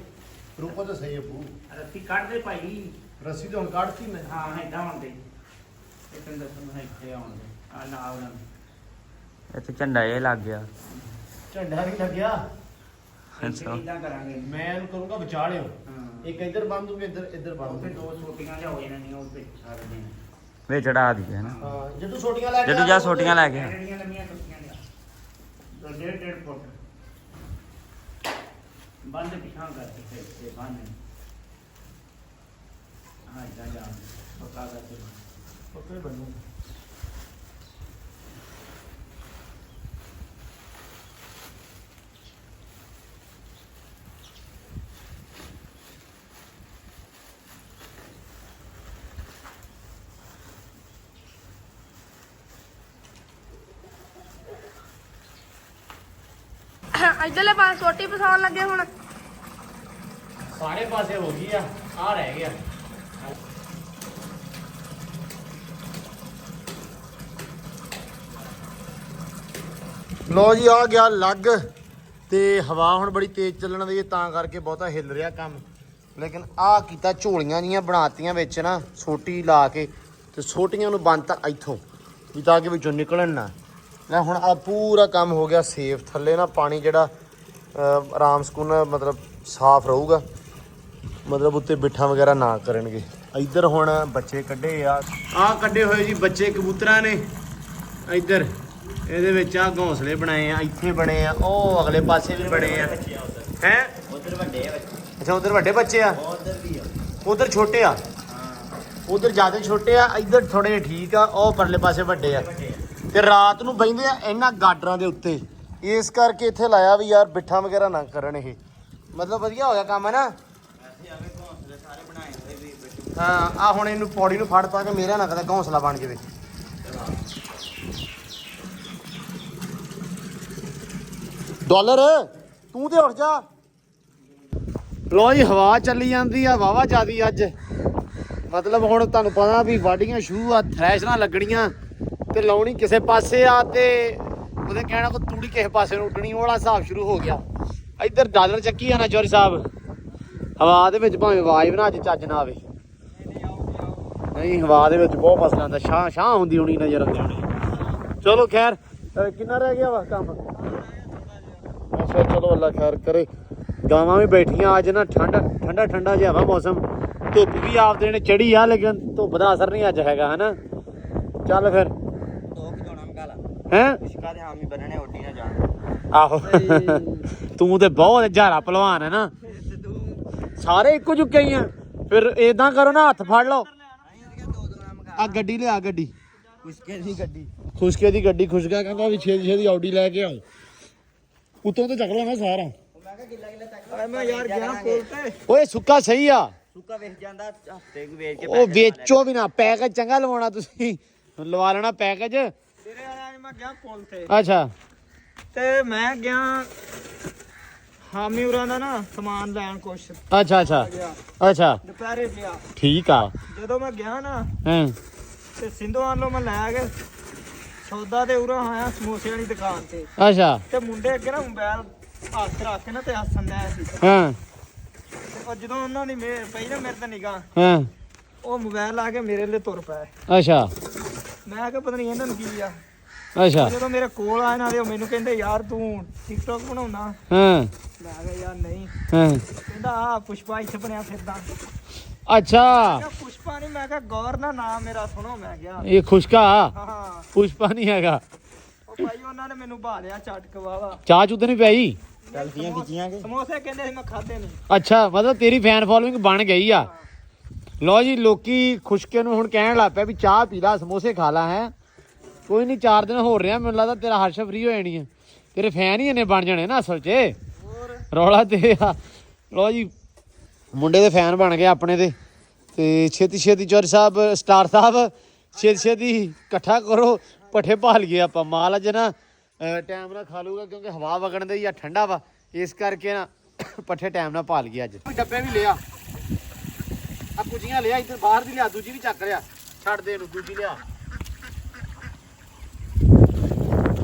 ਰੂਪੋ ਤਾਂ ਸਹੀ ਹੈ ਪੂ। ਰੱਸੀ ਕੱਢ ਦੇ ਭਾਈ। ਰੱਸੀ ਤਾਂ ਹੁਣ ਕੱਢਤੀ ਮੈਂ। ਹਾਂ ਏਦਾਂ ਹੁੰਦੇ ਇਹ ਤੈਨੂੰ ਦੱਸਣ ਇੱਥੇ ਆਉਂਦੇ ਆ ਨਾ ਉਹਨਾਂ ਇੱਥੇ ਝੰਡਾ ਇਹ ਲੱਗ ਗਿਆ। ਝੰਡਾ ਵੀ ਲੱਗਿਆ। ਅੱਛਾ ਇਦਾਂ ਕਰਾਂਗੇ ਮੈਂ ਇਹਨੂੰ ਕਰੂੰਗਾ ਵਿਚਾਲਿਓ, ਹਾਂ ਇੱਕ ਇੱਧਰ ਬੰਨ ਦੂੰਗਾ, ਇੱਧਰ ਬੰਨ ਫਿਰ ਦੂੰਗਾ। ਦੋ ਛੋਟੀਆਂ ਜਿਹਾ ਹੋ ਜਾਣੀਆਂ ਉਹ ਤੇ ਛੱਡ ਦੇਣਾ ਵੇ ਚੜਾ ਦੀ ਹੈ ਨਾ। ਹਾਂ ਜੱਟੂ ਛੋਟੀਆਂ ਲੈ ਕੇ ਜੱਟੂ ਜਾ ਛੋਟੀਆਂ ਲੈ ਕੇ ਆ। ਜਿਹੜੀਆਂ ਲੰਮੀਆਂ ਟੁੱਟੀਆਂ ਨੇ ਦੋ 1.5 ਫੁੱਟ ਬੰਦ ਪਿਛਾਂ ਕਰਕੇ ਤੇ ਬੰਨ ਹਾਂ ਜਾ ਪੱਕਾ ਕਰਕੇ ਪੱਕੇ ਬੰਨੂ। ਇਧਰਲੇ ਪਾਸੇ ਸੋਟੀ ਫਸਾਉਣ ਲੱਗੇ ਹੁਣ। ਸਾਰੇ ਪਾਸੇ ਹੋ ਗਈ ਆ ਰਹਿ ਗਿਆ। ਲੋ ਜੀ ਆ ਗਿਆ ਲੱਗ ਤੇ ਹਵਾ ਹੁਣ ਬੜੀ ਤੇਜ਼ ਚੱਲਣ ਦੀ ਤਾਂ ਕਰਕੇ ਬਹੁਤਾ ਹਿੱਲ ਰਿਹਾ ਕੰਮ। ਲੇਕਿਨ ਆ ਕੀਤਾ ਝੋਲੀਆਂ ਜੀਆਂ ਬਣਾਤੀਆਂ ਵਿੱਚ ਨਾ ਸੋਟੀ ਲਾ ਕੇ ਤੇ ਸੋਟੀਆਂ ਨੂੰ ਬੰਨਤਾ ਇੱਥੋਂ ਵੀ ਤਾਂ ਕਿ ਵਿੱਚੋਂ ਨਿਕਲਣ ਨਾ। ਲੈ ਹੁਣ ਆ ਪੂਰਾ ਕੰਮ ਹੋ ਗਿਆ ਸੇਫ। ਥੱਲੇ ਨਾ ਪਾਣੀ ਜਿਹੜਾ ਆਰਾਮ ਸਕੂਨ ਮਤਲਬ ਸਾਫ਼ ਰਹੂਗਾ, ਮਤਲਬ ਉੱਤੇ ਬਿੱਠਾਂ ਵਗੈਰਾ ਨਾ ਕਰਨਗੇ। ਇੱਧਰ ਹੁਣ ਬੱਚੇ ਕੱਢੇ ਆ ਕੱਢੇ ਹੋਏ ਜੀ ਬੱਚੇ ਕਬੂਤਰਾਂ ਨੇ। ਇੱਧਰ ਇਹਦੇ ਵਿੱਚ ਆ ਘੋਂਸਲੇ ਬਣਾਏ ਆ, ਇੱਥੇ ਬਣੇ ਆ, ਉਹ ਅਗਲੇ ਪਾਸੇ ਵੀ ਬਣੇ ਆ। ਹੈ ਉਧਰ ਵੱਡੇ ਆ ਬੱਚੇ। ਅੱਛਾ ਉਧਰ ਵੱਡੇ ਬੱਚੇ ਆ, ਉਧਰ ਵੀ ਆ। ਉਧਰ ਛੋਟੇ ਆ। ਉਧਰ ਜ਼ਿਆਦਾ ਛੋਟੇ ਆ, ਇੱਧਰ ਥੋੜੇ ਜਿਹੇ ਠੀਕ ਆ, ਉਹ ਪਰਲੇ ਪਾਸੇ ਵੱਡੇ ਆ। ਤੇ ਰਾਤ ਨੂੰ ਬਹਿੰਦੇ ਆ ਇਹਨਾਂ ਗਾਡਰਾਂ ਦੇ ਉੱਤੇ, ਇਸ ਕਰਕੇ ਇੱਥੇ ਲਾਇਆ ਵੀ ਯਾਰ ਬਿੱਠਾਂ ਵਗੈਰਾ ਨਾ ਕਰਨ। ਇਹ ਮਤਲਬ ਵਧੀਆ ਹੋ ਗਿਆ ਕੰਮ ਹੈ ਨਾ। ਸਾਰੇ ਬਣਾਏ ਹੋਏ ਵੀ ਬੱਚੇ। ਹਾਂ ਆ ਹੁਣ ਇਹਨੂੰ ਪੌੜੀ ਨੂੰ ਫੜ ਪਾ ਕੇ ਮੇਰਾ ਨਾ ਕਦੇ ਘੌਂਸਲਾ ਬਣ ਜਾਵੇ। ਡਾਲਰ ਤੂੰ ਤੇ ਉੱਠ ਜਾ। ਲੋ ਜੀ ਹਵਾ ਚੱਲੀ ਜਾਂਦੀ ਆ ਵਾਵਾ ਜ਼ਿਆਦੀ ਅੱਜ। ਮਤਲਬ ਹੁਣ ਤੁਹਾਨੂੰ ਪਤਾ ਵੀ ਵਾਢੀਆਂ ਸ਼ੁਰੂ ਆ, ਥ੍ਰੈਸ਼ਰਾਂ ਲੱਗਣੀਆਂ ਤੇ ਲਾਉਣੀ ਕਿਸੇ ਪਾਸੇ ਆ ਤੇ ਉਹਦੇ ਕਹਿਣਾ ਕੋ ਤੂੜੀ ਕਿਸੇ ਪਾਸੇ ਨੂੰ ਉੱਡਣੀ, ਉਹ ਵਾਲਾ ਹਿਸਾਬ ਸ਼ੁਰੂ ਹੋ ਗਿਆ। ਇੱਧਰ ਡਾਲਰ ਚੱਕੀ ਆ ਨਾ ਚੌਰੀ ਸਾਹਿਬ। ਹਵਾ ਦੇ ਵਿੱਚ ਭਾਵੇਂ ਆਵਾਜ਼ ਵੀ ਨਾ ਅੱਜ ਚੱਜ ਨਾ ਆਵੇ। ਨਹੀਂ ਹਵਾ ਦੇ ਵਿੱਚ ਬਹੁਤ ਫਸਲਾਂ ਦਾ ਛਾਂ ਹੁੰਦੀ ਹੋਣੀ ਨਜ਼ਰ ਆਉਂਦੀ ਹੋਣੀ। ਚਲੋ ਖੈਰ ਕਿੰਨਾ ਰਹਿ ਗਿਆ ਵਾ ਕੰਮ। ਅੱਛਾ ਚਲੋ ਅੱਲਾ ਖੈਰ ਕਰੇ। ਗਾਵਾਂ ਵੀ ਬੈਠੀਆਂ ਅੱਜ ਨਾ, ਠੰਡਾ ਜਿਹਾ ਵਾ ਮੌਸਮ। ਧੁੱਪ ਵੀ ਆਪਦੇ ਨੇ ਚੜੀ ਆ, ਲੇਕਿਨ ਧੁੱਪ ਦਾ ਅਸਰ ਨਹੀਂ ਅੱਜ ਹੈਗਾ ਹਨਾ। ਚੱਲ ਫਿਰ ਹੈਂ ਇਸ਼ਕਾ ਦੇ ਹਾਮੀ ਬੰਨਣੇ ਉੱਡੀ ਨਾ ਜਾਣ। ਆਹੋ ਤੂੰ ਤੇ ਬਹੁਤ ਜਾਰਾ ਪਹਿਲਵਾਨ ਹੈ ਨਾ। ਸਾਰੇ ਇੱਕੋ ਜਿਹੇ ਹੀ ਆ। ਫਿਰ ਏਦਾਂ ਕਰੋ ਨਾ, ਹੱਥ ਫੜ ਲਓ। ਆ ਗੱਡੀ ਲਿਆ, ਗੱਡੀ ਖੁਸ਼ਕੇ ਦੀ ਗੱਡੀ। ਖੁਸ਼ਕੇ ਦੀ ਗੱਡੀ। ਖੁਸ਼ਕਾ ਕਹਿੰਦਾ ਵੀ ਛੇਤੀ ਆਡੀ ਲੈ ਕੇ ਆਓ। ਉੱਤੋਂ ਤੇ ਚੱਕ ਲਓ ਨਾ ਸਾਰਾ। ਮੈਂ ਯਾਰ ਗਿਆ ਪੁੱਲ ਤੇ। ਓਏ ਸੁੱਕਾ ਸਹੀ ਆ। ਸੁੱਕਾ ਵੇਚ ਜਾਂਦਾ ਹਫਤੇ ਕੁ ਵੇਚ ਕੇ ਉਹ ਵੇਚੋ ਵੀ ਨਾ, ਪੈਕੇਜ ਚੰਗਾ ਲਵਾਉਣਾ ਤੁਸੀਂ। ਲਵਾ ਲੈਣਾ ਪੈਕੇਜ। ਤੇਰੇ ਵਾਲਾ ਮੈਂ ਗਿਆ ਪੁੱਲ ਤੇ ਅੱਛਾ ਤੇ ਮੈਂ ਗਿਆ ਹਾਮੀ ਉਰਾਂ ਦਾ ਨਾ ਸਮਾਨ ਲੈਣ ਕੁਛ ਅੱਛਾ ਦੁਪਹਿਰੇ ਗਿਆ। ਠੀਕ ਆ। ਜਦੋਂ ਮੈਂ ਗਿਆ ਨਾ ਹਾਂ ਤੇ ਸਿੰਧੂਆਂ ਵੱਲੋਂ ਮੈਂ ਲੈ ਕੇ ਸੌਦਾ ਤੇ ਉਰਾਂ ਆਇਆ ਸਮੋਸੇ ਵਾਲੀ ਦੁਕਾਨ ਤੇ। ਅੱਛਾ ਤੇ ਮੁੰਡੇ ਅੱਗੇ ਨਾ ਮੋਬਾਈਲ ਹੱਥ ਰੱਖ ਕੇ ਨਾ ਤੇ ਹੱਸਣ ਡਿਆ ਸੀ। ਹਾਂ ਤੇ ਉਹ ਜਦੋਂ ਉਹਨਾਂ ਦੀ ਪਈ ਨਾ ਮੇਰੇ ਤੇ ਨਿਗਾਹ, ਹਾਂ ਉਹ ਮੋਬਾਈਲ ਲਾ ਕੇ ਮੇਰੇ ਲਈ ਤੁਰ ਪਏ। ਅੱਛਾ ਮੈਂ ਕਿਹਾ ਪਤਾ ਨਹੀਂ ਇਹਨਾਂ ਨੂੰ ਕੀ ਆ। ਅੱਛਾ ਜਦੋਂ ਮੇਰੇ ਕੋਲ ਆਏ ਨਾ, ਉਹ ਮੈਨੂੰ ਕਹਿੰਦੇ ਯਾਰ ਤੂੰ ਟਿਕਟੌਕ ਬਣਾਉਣਾ। ਹਾਂ ਮੈਂ ਕਿਹਾ ਯਾਰ ਨਹੀਂ। ਹਾਂ ਕਹਿੰਦਾ ਆ ਪੁਸ਼ਪਾ ਇੱਥੇ ਬਣਿਆ ਫਿਰਦਾ। ਅੱਛਾ ਮੈਂ ਕਿਹਾ ਪੁਸ਼ਪਾ ਨਹੀਂ, ਮੈਂ ਕਿਹਾ ਗੌਰ ਨਾਲ ਨਾਮ ਮੇਰਾ ਸੁਣੋ। ਮੈਂ ਕਿਹਾ ਇਹ ਖੁਸ਼ਕਾ ਹਾਂ। ਪੁਸ਼ਪਾ ਨਹੀਂ ਹੈਗਾ। ਉਹ ਭਾਈ ਉਹਨਾਂ ਨੇ ਮੈਨੂੰ ਭਾਲਿਆ ਝਟਕ ਵਾਵਾ। ਚਾਹ ਚੁੱਤ ਨਹੀਂ ਪਈ। ਸੈਲਫੀਆਂ ਖਿੱਚੀਆਂ ਕਿ ਸਮੋਸੇ ਕਹਿੰਦੇ ਸੀ, ਮੈਂ ਖਾਦੇ ਨਹੀਂ। ਅੱਛਾ ਮਤਲਬ ਤੇਰੀ ਫੈਨ ਫੋਲੋਇੰਗ ਬਣ ਗਈ ਆ। ਲੋ ਜੀ ਲੋਕੀ ਖੁਸ਼ਕੇ ਨੂੰ ਹੁਣ ਕਹਿਣ ਲੱਗ ਪਿਆ ਵੀ ਚਾਹ ਪੀ ਲਾ, ਸਮੋਸੇ ਖਾ ਲਾ। ਹੈ ਕੋਈ ਨਹੀਂ, 4 ਦਿਨ ਹੋ ਰਿਹਾ ਮੈਨੂੰ ਲੱਗਦਾ ਤੇਰਾ ਹਰਸ਼ ਫਰੀ ਹੋ ਜਾਣੀ ਆ। ਤੇਰੇ ਫੈਨ ਹੀ ਇੰਨੇ ਬਣ ਜਾਣੇ ਨਾ ਅਸਲ 'ਚ। ਰੌਲਾ ਤੇ ਆ। ਲੋ ਜੀ ਮੁੰਡੇ ਦੇ ਫੈਨ ਬਣ ਗਏ ਆਪਣੇ ਤੇ ਛੇਤੀ ਚੌਰੀ ਸਾਹਿਬ ਸਟਾਰ ਸਾਹਿਬ ਛੇਤੀ ਇਕੱਠਾ ਕਰੋ, ਪੱਠੇ ਭਾਲ ਗਏ ਆਪਾਂ। ਮਾਲ ਅੱਜ ਨਾ ਟਾਈਮ ਨਾਲ ਖਾ ਲੂਗਾ ਕਿਉਂਕਿ ਹਵਾ ਵਗਣ ਦੇ ਜਾਂ ਠੰਡਾ ਵਾ ਇਸ ਕਰਕੇ ਨਾ ਪੱਠੇ ਟਾਈਮ ਨਾਲ ਪਾ ਲਈਏ ਅੱਜ ਡੱਬੇ ਵੀ ਲਿਆ ਆ ਕੁਝੀਆਂ ਲਿਆ ਇੱਧਰ ਬਾਹਰ ਦੀ ਲਿਆ ਦੂਜੀ ਵੀ ਚੱਕ ਲਿਆ ਛੱਡ ਦੇ ਇਹਨੂੰ ਦੂਜੀ ਲਿਆ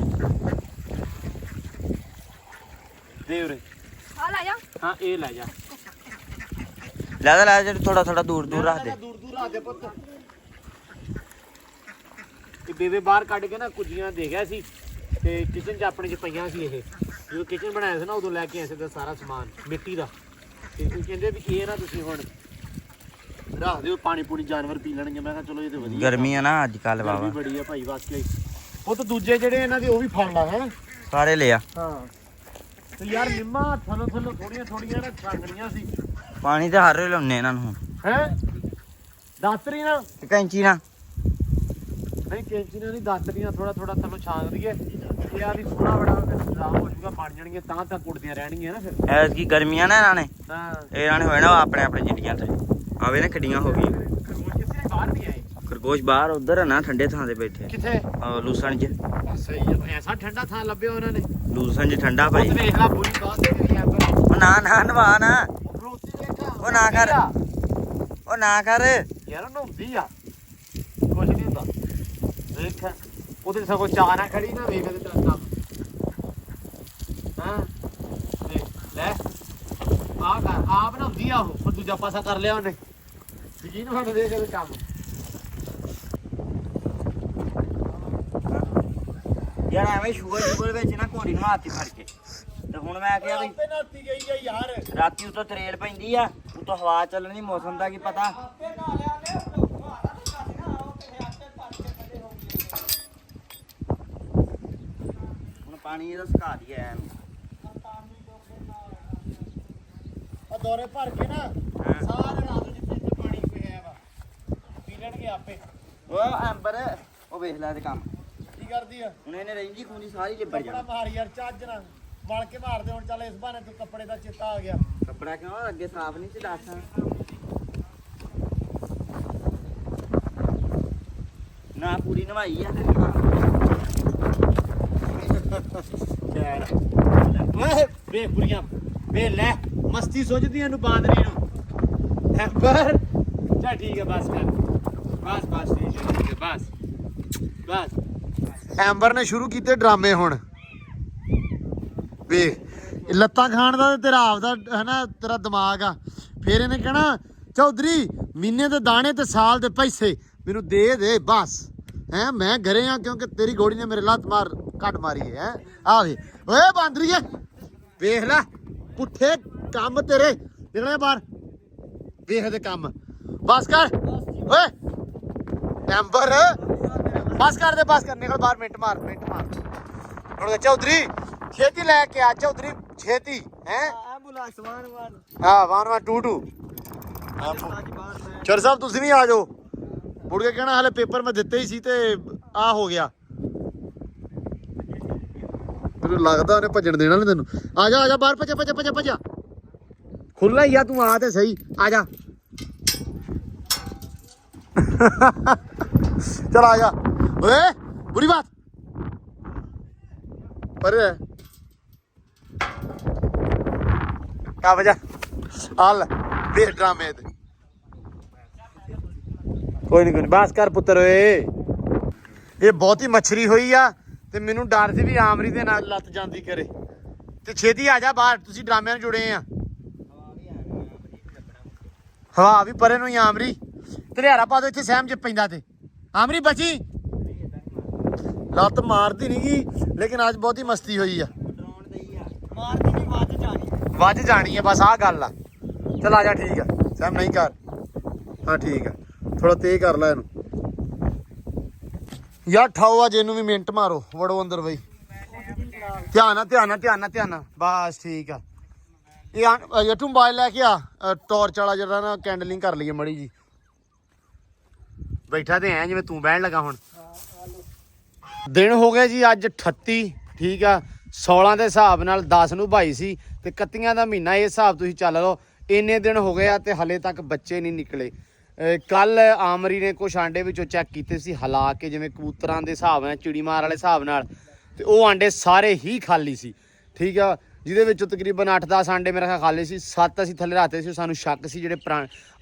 ਦੇ ਉਰੇ ਆ ਲੈ ਜਾ ਹਾਂ ਇਹ ਲੈ ਜਾ ਲੈ ਜਾ ਥੋੜਾ ਥੋੜਾ ਦੂਰ ਦੂਰ ਰੱਖ ਦੇ ਦੂਰ ਦੂਰ ਰੱਖ ਦੇ ਪੁੱਤ ਇਹ ਬੇਬੇ ਬਾਹਰ ਕੱਢ ਕੇ ਨਾ ਕੁਝੀਆਂ ਦੇ ਗਿਆ ਸੀ ਤੇ ਕਿਚਨ 'ਚ ਆਪਣੇ 'ਚ ਪਈਆਂ ਸੀ ਇਹ ਜਦੋਂ ਕਿਚਨ ਬਣਾਇਆ ਸੀ ਨਾ ਉਦੋਂ ਲੈ ਕੇ ਆਏ ਸੀ ਤੇ ਸਾਰਾ ਸਮਾਨ ਮਿੱਟੀ ਦਾ ਤੇ ਉਹ ਕਹਿੰਦੇ ਵੀ ਇਹ ਨਾ ਤੁਸੀਂ ਹੁਣ ਰੱਖ ਦਿਓ ਪਾਣੀ ਪੂਣੀ ਜਾਨਵਰ ਪੀ ਲੈਣਗੇ ਮੈਂ ਕਿਹਾ ਚਲੋ ਇਹ ਤੇ ਵਧੀਆ ਗਰਮੀ ਆ ਨਾ ਅੱਜ ਕੱਲ ਗਰਮੀ ਬਾਬਾ ਬੜੀ ਆ ਭਾਈ ਵਾਕਈ ਉਹ ਤਾਂ ਦੂਜੇ ਜਿਹੜੇ ਇਹਨਾਂ ਦੇ ਉਹ ਵੀ ਫੜ ਲਾ ਹੈ ਸਾਰੇ ਲਿਆ ਹਾਂ ਤੇ ਯਾਰ ਨਿੰਮਾ ਥੱਲੋਂ ਥੋੜੀਆਂ ਥੋੜੀਆਂ ਨਾ ਛਾਂਗਣੀਆਂ ਸੀ ਪਾਣੀ ਤੇ ਹਰ ਵੇਲੇ ਲਾਉਣੇ ਇਹਨਾਂ ਨੂੰ ਹੈ ਦਾਤਰੀ ਨਾ ਤੇ ਕੈਂਚੀ ਨਾ ਨਹੀਂ ਕੈਂਚੀ ਨਾਲ ਨਹੀਂ ਦਾਤਰੀਆਂ ਥੋੜਾ ਥੋੜਾ ਥੱਲੋਂ ਛਾਂਗ ਦਈਏ ਇਹ ਆ ਵੀ ਥੋੜਾ ਬੜਾ ਖਰਾਬ ਹੋ ਜਾਊਗਾ ਬਣ ਜਾਣਗੇ ਤਾਂ ਕੁੱਟਦੀਆਂ ਰਹਿਣਗੀਆਂ ਨਾ ਫਿਰ ਐਸ ਕੀ ਗਰਮੀਆਂ ਨਾ ਇਹਨਾਂ ਨੇ ਹਾਂ ਇਹਨਾਂ ਨੇ ਹੋਏ ਨਾ ਆਪਣੇ ਆਪਣੇ ਜਿੱਡੀਆਂ ਤੇ ਆਵੇ ਨਾ ਕਿੱਡੀਆਂ ਹੋ ਗਈਆਂ ਕਿਸੇ ਬਾਹਰ ਨਹੀਂ ਆਏ ਖਰਗੋਸ਼ ਬਾਹਰ ਉਧਰ ਆ ਨਾ ਠੰਡੇ ਥਾਂ ਤੇ ਬੈਠੇ ਕਿੱਥੇ ਲੂਸਣ 'ਚ ਸਹੀ ਹੈ ਐਸਾ ਠੰਡਾ ਥਾਂ ਲੱਭਿਆ ਉਹਨਾਂ ਨੇ ਲੂਸਣ 'ਚ ਠੰਡਾ ਭਾਈ ਉਹ ਵੇਖ ਲਾ ਬੁਰੀ ਬਾਤ ਤੇਰੀ ਆ ਪਰ ਉਹ ਨਾ ਨਵਾ ਨਾ ਰੋਟੀ ਦੇਖਾ ਉਹ ਨਾ ਕਰ ਉਹ ਨਾ ਕਰ ਯਾਰ ਉਹਨੂੰ ਹੁੰਦੀ ਆ ਕੁਛ ਨਹੀਂ ਹੁੰਦਾ ਦੇਖ ਉਹਦੇ ਸਗੋਂ ਚਾਹ ਨਾ ਖੜੀ ਨਾ ਵੇਖ ਤੇ ਕੰਮ ਹਾਂ ਦੇਖ ਲੈ ਆ ਕਰ ਆਪ ਨਾ ਹੁੰਦੀ ਆ ਉਹ ਪਰ ਦੂਜਾ ਪਾਸਾ ਕਰ ਲਿਆ ਉਹਨੇ ਯਕੀਨ ਹੁਣ ਦੇਖ ਤੇ ਕੰਮ ਯਾਰ ਐਵੇਂ ਸ਼ੂਗਰ ਵਿੱਚ ਨਾ ਘੋੜੀ ਨੂੰ ਹੱਥ 'ਚ ਫੜ ਕੇ ਤੇ ਹੁਣ ਮੈਂ ਕਿਹਾ ਵੀ ਆਪੇ ਨਾਤੀ ਗਈ ਆ ਯਾਰ ਰਾਤੀ ਉਤੋਂ ਤਰੇਲ ਪੈਂਦੀ ਆ ਉਤੋਂ ਹਵਾ ਚੱਲਣੀ ਮੌਸਮ ਦਾ ਕੀ ਪਤਾ ਆਪੇ ਨਾ ਲਿਆ ਨੇ ਉਹ ਤੇ ਆਟੇ ਭਰ ਕੇ ਖੜੇ ਹੋ ਗਏ ਹੁਣ ਪਾਣੀ ਇਹਦਾ ਸੁਕਾ ਦਈਏ ਐਨ ਆ ਦੌਰੇ ਭਰ ਕੇ ਨਾ ਸਾਰੇ ਰਾਤ ਜਿੱਥੇ ਜਿੱਥੇ ਪਾਣੀ ਪਿਆ ਵਾ ਪੀ ਲੈਣਗੇ ਆਪੇ ਉਹ ਐਂਬਰ ਉਹ ਵੇਖ ਲੈ ਤੇ ਕੰਮ ਕੀ ਕਰਦੀ ਆ ਹੁਣ ਇਹਨੇ ਰਹਿੰਦੀ ਖੂੰਦੀ ਸਾਰੀ ਲਿਬੜ ਕੱਪੜਾ ਜਾਣਾ ਮਾਰ ਯਾਰ ਚੱਜ ਨਾਲ ਵਲ ਕੇ ਮਾਰਦੇ ਹੁਣ ਚੱਲ ਇਸ ਬਹਾਨੇ ਤੂੰ ਕੱਪੜੇ ਦਾ ਚੇਤਾ ਆ ਗਿਆ ਕੱਪੜਾ ਕਿਉਂ ਅੱਗੇ ਸਾਫ਼ ਨਹੀਂ ਸੀ ਦੱਸ ਨਾ ਪੂਰੀ ਨਵਾਈ ਆ ਓਏ ਵੇ ਬੁਰੀਆਂ ਵੇ ਲੈ ਮਸਤੀ ਸੋਚਦੀਆਂ ਨੂੰ ਬਾਂਦਰੀ ਨੂੰ ਹੈਂਬਰ ਚਾ ਠੀਕ ਹੈ ਬਸ ਕਰ ਬਸ ਠੀਕ ਹੈ ਬਸ ਐਂਬਰ ਨੇ ਸ਼ੁਰੂ ਕੀਤੇ ਡਰਾਮੇ ਹੁਣ ਵੇ ਲੱਤਾਂ ਖਾਣ ਦਾ ਤੇਰਾ ਆਪਦਾ ਹੈ ਨਾ ਤੇਰਾ ਦਿਮਾਗ ਆ ਫੇਰ ਇਹਨੇ ਕਹਿਣਾ ਚੌਧਰੀ ਮਹੀਨੇ ਦੇ ਦਾਣੇ ਤੇ ਸਾਲ ਦੇ ਪੈਸੇ ਮੈਨੂੰ ਦੇ ਬਸ ਹੈ ਮੈਂ ਘਰੇ ਆ ਕਿਉਂਕਿ ਤੇਰੀ ਗੋੜੀ ਨੇ ਮੇਰੇ ਲੱਤ ਮਾਰ ਕੱਟ ਮਾਰੀ ਹੈ ਆ ਵੇ ਓਏ ਬਾਂਦਰੀਏ ਵੇਖ ਲੈ ਪੁੱਠੇ ਕੰਮ ਤੇਰੇ ਨਿਕਲੇ ਬਾਹਰ ਵੇਖ ਦੇ ਕੰਮ ਬਸ ਕਰ ਓਏ ਐਂਬਰ ਬਸ ਕਰ ਨਿਕਲ ਬਾਹਰ ਮਿੰਟ ਮਾਰ ਹੁਣ ਚੌਧਰੀ ਛੇਤੀ ਲੈ ਕੇ ਆ ਚੌਧਰੀ ਛੇਤੀ ਹੈ ਐਂਬੂਲੈਂਸ ਵਾਨ ਹਾਂ ਵਾਨ ਟੂ ਚਰ ਸਾਹਿਬ ਤੁਸੀਂ ਵੀ ਆ ਜਾਓ ਮੁੜ ਕੇ ਕਹਿਣਾ ਹਲੇ ਪੇਪਰ ਮੈਂ ਦਿੱਤੇ ਹੀ ਸੀ ਤੇ ਆ ਹੋ ਗਿਆ ਮੈਨੂੰ ਲੱਗਦਾ ਉਹਨੇ ਭੱਜਣ ਦੇਣਾ ਨਹੀਂ ਤੈਨੂੰ ਆ ਜਾ ਬਾਹਰ ਭੱਜਾ ਖੁੱਲਾ ਹੀ ਆ ਤੂੰ ਆ ਤੇ ਸਹੀ ਆ ਜਾ ਚਲ ਆ ਜਾ ਓਏ ਬੁਰੀ ਬਾਤ ਪਰ ਕਾ ਵਜਾ ਆਲ ਵੇ ਡਰਾਮੇ ਤੇ ਕੋਈ ਨਹੀਂ ਬਸ ਕਰ ਪੁੱਤਰ ਓਏ ਇਹ ਬਹੁਤੀ ਮੱਛਰੀ ਹੋਈ ਆ ਤੇ ਮੈਨੂੰ ਡਰ ਸੀ ਵੀ ਆਮਰੀ ਦੇ ਨਾਲ ਲੱਤ ਜਾਂਦੀ ਕਰੇ ਤੇ ਛੇਤੀ ਆ ਜਾ ਬਾਹਰ ਤੁਸੀਂ ਡਰਾਮਿਆਂ ਨੂੰ ਜੁੜੇ ਆ ਹਵਾ ਵੀ ਪਰੇ ਨੂੰ ਹੀ ਆਮਰੀ ਧਲਿਆਰਾ ਪਾ ਦੋ ਇੱਥੇ ਸਹਿਮ ਚ ਪੈਂਦਾ ਤੇ ਆਮਰੀ ਬਚੀ ਲੱਤ ਮਾਰਦੀ ਨਹੀਂ ਗਈ ਲੇਕਿਨ ਅੱਜ ਬਹੁਤੀ ਮਸਤੀ ਹੋਈ ਆ ਮਾਰਦੀ ਨਹੀਂ ਵੱਜ ਜਾਣੀ ਆ ਬਸ ਆਹ ਗੱਲ ਆ ਚਲ ਆ ਜਾ ਠੀਕ ਆ ਸਹਿਮ ਨਹੀਂ ਕਰ ਹਾਂ ਠੀਕ ਆ ਥੋੜਾ ਤੇਜ਼ ਕਰ ਲੈ ਇਹਨੂੰ ਯਾਰ ਠਾਓ ਅੱਜ ਇਹਨੂੰ ਵੀ ਮਿੰਟ ਮਾਰੋ ਵੜੋ ਅੰਦਰ ਬਈ ਧਿਆਨ ਬਸ ਠੀਕ ਆ ਇਹ ਜੱਟੂ ਮੋਬਾਈਲ ਲੈ ਕੇ ਆ ਟਾਰਚ ਵਾਲਾ ਜਿਹੜਾ ਨਾ ਕੈਂਡਲਿੰਗ ਕਰ ਲਈਏ ਮੜੀ ਜੀ ਬੈਠਾ ਤੇ ਐ ਜਿਵੇਂ ਤੂੰ ਬਹਿਣ ਲੱਗਾ ਹੁਣ ਦਿਨ ਹੋ ਗਏ ਜੀ ਅੱਜ 38 ਠੀਕ ਆ 16 ਦੇ ਹਿਸਾਬ ਨਾਲ 10 ਨੂੰ 22 ਸੀ ਤੇ 31 ਦਾ ਮਹੀਨਾ ਇਹ ਹਿਸਾਬ ਤੁਸੀਂ ਚੱਲ ਲਓ ਇੰਨੇ ਦਿਨ ਹੋ ਗਏ ਆ ਤੇ ਹਲੇ ਤੱਕ ਬੱਚੇ ਨਹੀਂ ਨਿਕਲੇ ਕੱਲ ਆਮਰੀ ਨੇ ਕੁਛ ਆਂਡੇ ਵਿੱਚੋਂ ਚੈੱਕ ਕੀਤੇ ਸੀ ਹਲਾ ਕੇ ਜਿਵੇਂ ਕਬੂਤਰਾਂ ਦੇ ਹਿਸਾਬ ਨਾਲ ਚਿੜੀ ਮਾਰ ਵਾਲੇ ਹਿਸਾਬ ਨਾਲ ਤੇ ਉਹ ਆਂਡੇ ਸਾਰੇ ਹੀ ਖਾਲੀ ਸੀ, ਠੀਕ ਆ। ਜਿਹਦੇ ਵਿੱਚੋਂ ਤਕਰੀਬਨ 8-10 ਆਂਡੇ ਮੇਰੇ ਖਿਆਲ ਖਾਲੀ ਸੀ, 7 ਅਸੀਂ ਥੱਲੇ ਰੱਖਦੇ ਸੀ। ਸਾਨੂੰ ਸ਼ੱਕ ਸੀ ਜਿਹੜੇ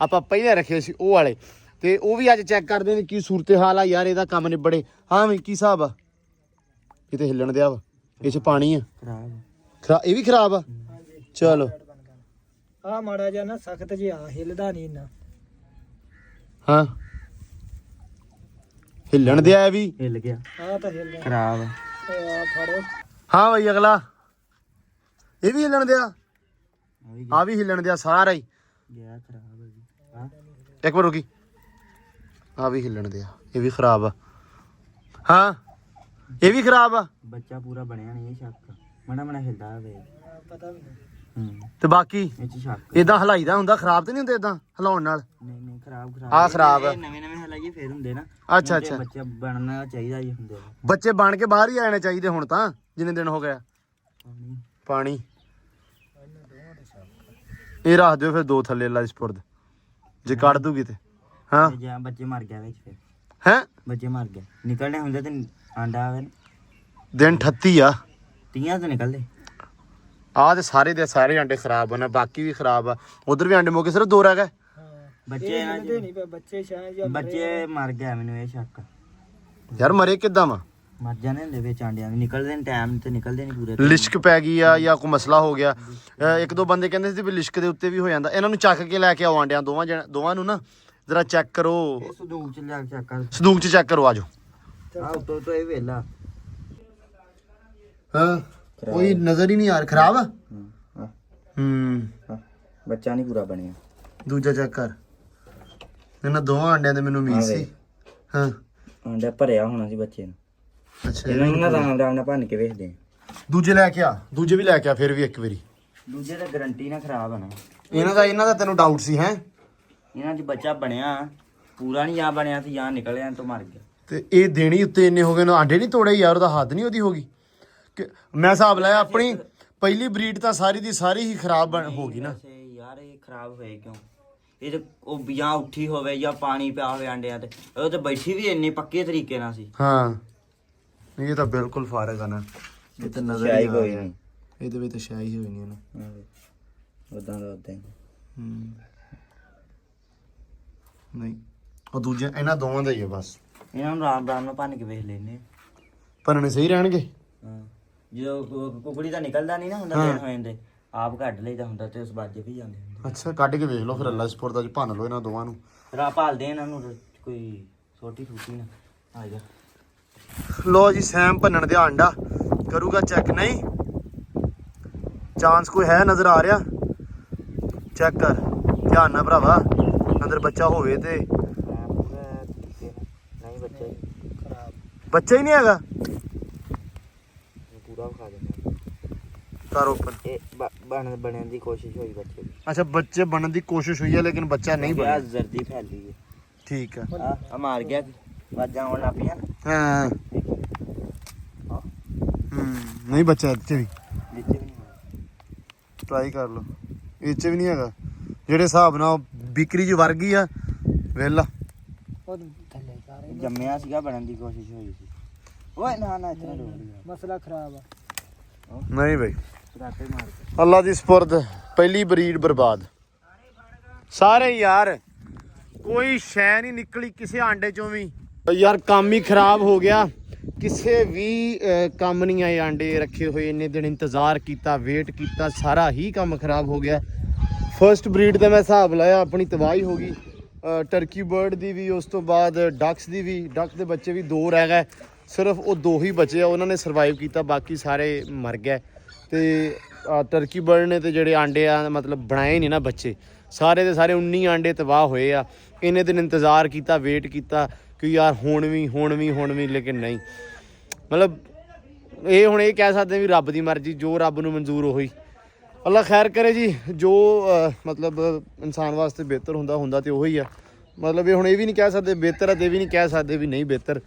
ਆਪਾਂ ਪਹਿਲੇ ਰੱਖੇ ਸੀ ਉਹ ਵਾਲੇ, ਤੇ ਉਹ ਵੀ ਅੱਜ ਚੈੱਕ ਕਰਦੇ ਨੇ ਕੀ ਸੂਰਤ ਹਾਲ ਆ ਯਾਰ, ਇਹਦਾ ਕੰਮ ਨਿਬੜੇ। ਹਾਂ ਵੀ ਕੀ ਹਿਸਾਬ ਆ? ਇਹ ਤੇ ਹਿੱਲਣ ਦਿਆ ਵਾ, ਇਹ 'ਚ ਪਾਣੀ ਆ, ਖਰਾਬ ਇਹ ਵੀ ਖਰਾਬ ਆ। ਚਲੋ ਆ ਮਾੜਾ ਜਿਹਾ ਨਾ ਸਖਤ ਜਿਹਾ ਹਿੱਲਦਾ ਨਹੀਂ ਇੰਨਾ। ਹਾਂ ਹਿੱਲਣ ਦਿਆ ਇਹ ਵੀ, ਹਿੱਲ ਗਿਆ, ਆ ਤਾਂ ਹਿੱਲਦਾ ਖਰਾਬ। ਆ ਫੜੋ। ਹਾਂ ਬਈ ਅਗਲਾ ਇਹ ਵੀ ਹਿੱਲਣ ਦਿਆ, ਆ ਵੀ ਹਿੱਲਣ ਦਿਆ ਸਾਰਾ ਹੀ। ਗਿਆ ਖਰਾਬ ਹੈ ਜੀ। ਹਾਂ ਇੱਕ ਵਾਰ ਰੁਕੀ, ਆ ਵੀ ਹਿੱਲਣ ਦਿਆ, ਇਹ ਵੀ ਖਰਾਬ ਆ। ਹਾਂ ਇਹ ਵੀ ਖਰਾਬ ਆ। ਬੱਚਾ ਪੂਰਾ ਬਣਿਆ ਨਹੀਂ, ਇਹ ਸ਼ੱਕ ਮਣਾ ਮਣਾ ਹਿਲਦਾ ਹੋਵੇ। ਪਤਾ ਵੀ ਨਹੀਂ। ਤੇ ਬਾਕੀ ਇਹ ਚ ਸ਼ੱਕ ਇਦਾਂ ਹਲਾਈਦਾ ਹੁੰਦਾ, ਖਰਾਬ ਤੇ ਨਹੀਂ ਹੁੰਦਾ ਇਦਾਂ ਹਲਾਉਣ ਨਾਲ? ਨਹੀਂ ਖਰਾਬ ਆਹ ਖਰਾਬ ਆ। ਨਵੇਂ ਹਲਾਈਏ ਫੇਰ ਹੁੰਦੇ ਨਾ। ਅੱਛਾ ਅੱਛਾ, ਬੱਚਾ ਬਣਨਾ ਚਾਹੀਦਾ ਜੀ ਹੁੰਦੇ। ਬੱਚੇ ਬਣ ਕੇ ਬਾਹਰ ਹੀ ਆਣੇ ਚਾਹੀਦੇ ਹੁਣ ਤਾਂ, ਜਿੰਨੇ ਦਿਨ ਹੋ ਗਿਆ। ਪਾਣੀ ਇਹ ਰੱਖ ਦਿਓ ਫਿਰ 2 ਥੱਲੇ ਅੱਲਾ ਦੀ ਸਪੁਰਦ, ਜੇ ਕੱਢ ਦੂਗੀ ਤੇ। ਹਾਂ ਜਾਂ ਬੱਚੇ ਮਰ ਗਿਆ ਵਿੱਚ, ਫਿਰ ਹੈ ਬੱਚੇ ਮਰ ਗਏ, ਨਿਕਲਣੇ ਹੁੰਦੇ ਤੇ ਆਂਡਾ ਆਵੇ। ਦਿਨ 38 ਆ, 30 ਤੋਂ ਨਿਕਲਦੇ। ਆਹ ਤੇ ਸਾਰੇ ਦੇ ਸਾਰੇ ਆਂਡੇ ਖਰਾਬ ਹੋਣਾ, ਬਾਕੀ ਵੀ ਖਰਾਬ ਆ। ਉਧਰ ਵੀ ਆਂਡੇ ਮੋਕੇ ਸਿਰਫ 2 ਰਹਿ ਗਏ। ਬੱਚੇ ਨਹੀਂ ਪਏ ਬੱਚੇ, ਸ਼ਾਇਦ ਬੱਚੇ ਮਰ ਗਿਆ, ਮੈਨੂੰ ਇਹ ਸ਼ੱਕ। ਯਾਰ ਮਰੇ ਕਿੱਦਾਂ ਵਾ? ਮਰ ਜਾਂਦੇ ਹੁੰਦੇ ਵਿੱਚ ਆਂਡਿਆਂ ਦੇ, ਨਿਕਲਦੇ ਨੇ ਟਾਈਮ ਤੇ ਨਿਕਲਦੇ ਨਹੀਂ ਪੂਰੇ। ਲਿਸ਼ਕ ਪੈ ਗਈ ਆ ਜਾਂ ਕੋਈ ਮਸਲਾ ਹੋ ਗਿਆ। 1-2 ਬੰਦੇ ਕਹਿੰਦੇ ਸੀ ਵੀ ਲਿਸ਼ਕ ਦੇ ਉੱਤੇ ਵੀ ਹੋ ਜਾਂਦਾ। ਇਹਨਾਂ ਨੂੰ ਚੱਕ ਕੇ ਲੈ ਕੇ ਆਓ ਆਂਡਿਆਂ ਦੋਵਾਂ ਨੂੰ ਨਾ, ਜਰਾ ਚੈੱਕ ਕਰੋ, ਸੰਦੂਕ ਚ ਲਿਆ ਕੇ ਚੈੱਕ ਕਰ। ਸੰਦੂਕ 'ਚ ਚੈੱਕ ਕਰੋ, ਆਜੋ। ਆ ਉੱਤੋਂ ਤੋਂ ਇਹ ਵੇਲਾ। ਹਾਂ ਕੋਈ ਨਜ਼ਰ ਹੀ ਨਹੀਂ ਆ ਰਿਹਾ, ਖਰਾਬ ਆ। ਬੱਚਾ ਨਹੀਂ ਪੂਰਾ ਬਣਿਆ। ਦੂਜਾ ਚੈੱਕ ਕਰ, ਇਹਨਾਂ ਦੋਵਾਂ ਆਂਡਿਆਂ ਦੇ ਮੈਨੂੰ ਉਮੀਦ ਸੀ। ਹਾਂ ਆਂਡਾ ਭਰਿਆ ਹੋਣਾ ਸੀ ਬੱਚੇ ਨੂੰ। ਅੱਛਾ ਇਹਨਾਂ ਆਰਾਮ ਨਾਲ ਭੰਨ ਕੇ ਵੇਖਦੇ ਆ। ਦੂਜੇ ਲੈ ਕੇ ਆ, ਦੂਜੇ ਵੀ ਲੈ ਕੇ ਆ ਫਿਰ ਵੀ ਇੱਕ ਵਾਰੀ। ਦੂਜੇ ਤਾਂ ਗਰੰਟੀ ਨਾ ਖਰਾਬ ਹੋਣਾ। ਇਹਨਾਂ ਦਾ ਤੈਨੂੰ ਡਾਊਟ ਸੀ ਹੈ? ਇਹਨਾਂ 'ਚ ਬੱਚਾ ਬਣਿਆ ਪੂਰਾ ਨਹੀਂ, ਜਾਂ ਬਣਿਆ ਤੇ ਜਾਂ ਨਿਕਲਿਆ ਤੋਂ ਮਰ ਗਿਆ। ਤੇ ਇਹ ਦੇਣੀ ਉੱਤੇ ਇੰਨੇ ਹੋ ਗਏ ਨਾ, ਆਂਡੇ ਨਹੀਂ ਤੋੜੇ ਯਾਰ, ਉਹਦਾ ਹੱਦ ਨਹੀਂ ਉਹਦੀ ਹੋ ਗਈ। ਮੈਂ ਹਿਸਾਬ ਲਾਇਆ ਆਪਣੀ ਪਹਿਲੀ ਬਰੀਡ ਤਾਂ ਸਾਰੀ ਦੀ ਸਾਰੀ ਹੀ ਖਰਾਬ ਹੋ ਗਈ ਨਾ। ਯਾਰ ਇਹ ਖਰਾਬ ਹੋਏ ਕਿਉਂ? ਇਹ ਤੇ ਉਹ ਜਾਂ ਉੱਠੀ ਹੋਵੇ ਜਾਂ ਪਾਣੀ ਪਿਆ ਹੋਵੇ ਆਂਡਿਆਂ ਤੇ, ਉਹ ਤੇ ਬੈਠੀ ਵੀ ਇੰਨੇ ਪੱਕੇ ਤਰੀਕੇ ਨਾਲ ਸੀ। ਹਾਂ ਇਹ ਤਾਂ ਬਿਲਕੁਲ ਫਾਰਗ ਆ ਨਾ, ਇਹ ਤਾਂ ਨਜ਼ਰ ਹੀ ਕੋਈ ਨਹੀਂ, ਇਹਦੇ ਵਿੱਚ ਤਾਂ ਸ਼ਾਈ ਹੋਈ ਨਹੀਂ ਉਹਨੂੰ। ਉਦਾਂ ਦਾ ਉਦਾਂ ਹੀ। ਨਹੀਂ ਉਹ ਦੂਜੇ ਇਹਨਾਂ ਦੋਵਾਂ ਦਾ ਹੀ ਹੈ ਬਸ। ਇਹਨਾਂ ਨੂੰ ਆਰਾਮ ਨਾਲ ਭੰਨ ਕੇ ਵੇਖ ਲੈਨੇ। ਭੰਨਣੇ ਸਹੀ ਰਹਿਣਗੇ। ਹਾਂ ਜਦੋਂ ਕੁਕੜੀ ਦਾ ਨਿਕਲਦਾ ਨਹੀਂ ਨਾ ਹੁੰਦਾ, ਦੇਣ ਹੋ ਜਾਂਦੇ, ਆਪ ਕੱਢ ਲਈਦਾ ਹੁੰਦਾ ਤੇ ਉਸ ਬਾਜੇ ਵੀ ਜਾਂਦੇ ਹੁੰਦੇ। ਅੱਛਾ ਕੱਢ ਕੇ ਵੇਖ ਲਓ ਫਿਰ, ਅੱਲਾ ਸਪੁਰ ਦਾ ਭੰਨ ਲਓ ਇਹਨਾਂ ਦੋਵਾਂ ਨੂੰ। ਰਾ ਭਾਲਦੇ ਇਹਨਾਂ ਨੂੰ ਕੋਈ ਛੋਟੀ ਛੋਟੀ ਨਾ ਆ ਜਾ। ਲੋ ਜੀ ਸੈਮ ਭੰਨਣ ਦੇ ਆਂਡਾ ਕਰੂਗਾ ਚੈੱਕ, ਨਹੀਂ ਚਾਂਸ ਕੋਈ ਹੈ ਨਜ਼ਰ ਆ ਰਿਹਾ? ਚੈੱਕ ਕਰ ਧਿਆਨ ਨਾਲ ਭਰਾਵਾ, ਅੰਦਰ ਬੱਚਾ ਹੋਵੇ ਤੇ। ਨਹੀਂ ਬੱਚਾ ਹੀ ਖਰਾਬ, ਬੱਚਾ ਹੀ ਨਹੀਂ ਹੈਗਾ। ਪੂਰਾ ਖਾ ਜਾਂਦਾ। ਕਰ ਓਪਨ। ਇਹ ਬਣਨ ਦੀ ਕੋਸ਼ਿਸ਼ ਹੋਈ ਬੱਚੇ ਦੀ। ਅੱਛਾ ਬੱਚੇ ਬਣਨ ਦੀ ਕੋਸ਼ਿਸ਼ ਹੋਈ ਹੈ ਲੇਕਿਨ ਬੱਚਾ ਨਹੀਂ ਬਣਿਆ। ਜ਼ਰਦੀ ਫੈਲੀ ਹੈ। ਠੀਕ ਆ। ਆ ਮਾਰ ਗਿਆ, ਵਾਜਾਂ ਆਉਣ ਲੱਗ ਪਈਆਂ। ਹਾਂ ਨਹੀਂ ਬੱਚਾ ਇੱਥੇ ਵੀ ਵਿੱਚ ਵੀ ਨਹੀਂ ਟਰਾਈ ਕਰ ਲਓ, ਇਹ 'ਚ ਵੀ ਨਹੀਂ ਹੈਗਾ। ਜਿਹੜੇ ਹਿਸਾਬ ਨਾਲ ਵਿਕਰੀ 'ਚ ਵਰ ਗਈ ਆ ਵੇਲਾ। ਉਹ ਥੱਲੇ ਸਾਰੇ ਜੰਮਿਆ ਸੀਗਾ, ਬਣਨ ਦੀ ਕੋਸ਼ਿਸ਼ ਹੋਈ ਸੀ। ਓਏ ਨਾ ਨਾ ਇਤਨਾ ਡੋਲ ਗਿਆ, ਮਸਲਾ ਖਰਾਬ ਆ। ਨਹੀਂ ਬਈ ਰਾਤੇ ਮਾਰ ਕੇ। ਅੱਲਾ ਦੀ ਸਪੁਰਦ, ਪਹਿਲੀ ਬਰੀਡ ਬਰਬਾਦ ਸਾਰੇ ਯਾਰ, ਕੋਈ ਸ਼ੈ ਨਹੀਂ ਨਿਕਲੀ ਕਿਸੇ ਆਂਡੇ ਚੋਂ ਵੀ ਯਾਰ। ਕੰਮ ਹੀ ਖਰਾਬ ਹੋ ਗਿਆ, ਕਿਸੇ ਵੀ ਕੰਮ ਨਹੀਂ ਆਏ। ਆਂਡੇ ਰੱਖੇ ਹੋਏ ਇੰਨੇ ਦਿਨ, ਇੰਤਜ਼ਾਰ ਕੀਤਾ, ਵੇਟ ਕੀਤਾ, ਸਾਰਾ ਹੀ ਕੰਮ ਖਰਾਬ ਹੋ ਗਿਆ। ਫਰਸਟ ਬਰੀਡ ਤੇ ਮੈਂ ਹਿਸਾਬ ਲਾਇਆ ਆਪਣੀ ਤਬਾਹੀ ਹੋ ਗਈ। ਟਰਕੀ ਬਰਡ ਦੀ ਵੀ, ਉਸ ਤੋਂ ਬਾਅਦ ਡਕਸ ਦੀ ਵੀ। ਡਕ ਦੇ ਬੱਚੇ ਵੀ 2 ਰਹਿ ਗਏ, ਸਿਰਫ ਉਹ 2 ਹੀ ਬਚੇ ਆ, ਉਹਨਾਂ ਨੇ ਸਰਵਾਈਵ ਕੀਤਾ, ਬਾਕੀ ਸਾਰੇ ਮਰ ਗਏ। ਤੇ ਟਰਕੀ ਬਰਡ ਨੇ ਤੇ ਜਿਹੜੇ ਆਂਡੇ ਆ ਮਤਲਬ ਬਣਾਏ ਨਹੀਂ ਨਾ ਬੱਚੇ, ਸਾਰੇ ਦੇ ਸਾਰੇ 19 ਆਂਡੇ ਤਬਾਹ ਹੋਏ ਆ। ਇੰਨੇ ਦਿਨ ਇੰਤਜ਼ਾਰ ਕੀਤਾ, ਵੇਟ ਕੀਤਾ ਕਿ ਯਾਰ ਹੁਣ ਵੀ, ਲੇਕਿਨ ਨਹੀਂ। ਮਤਲਬ ਇਹ ਹੁਣ ਇਹ ਕਹਿ ਸਕਦੇ ਵੀ ਰੱਬ ਦੀ ਮਰਜ਼ੀ, ਜੋ ਰੱਬ ਨੂੰ ਮਨਜ਼ੂਰ ਉਹੀ। ਅੱਲਾ ਖੈਰ ਕਰੇ ਜੀ, ਜੋ ਮਤਲਬ ਇਨਸਾਨ ਵਾਸਤੇ ਬਿਹਤਰ ਹੁੰਦਾ ਤੇ ਉਹੀ ਆ। ਮਤਲਬ ਇਹ ਹੁਣ ਇਹ ਵੀ ਨਹੀਂ ਕਹਿ ਸਕਦੇ ਬਿਹਤਰ ਆ, ਤੇ ਇਹ ਵੀ ਨਹੀਂ ਕਹਿ ਸਕਦੇ ਵੀ ਨਹੀਂ ਬਿਹਤਰ,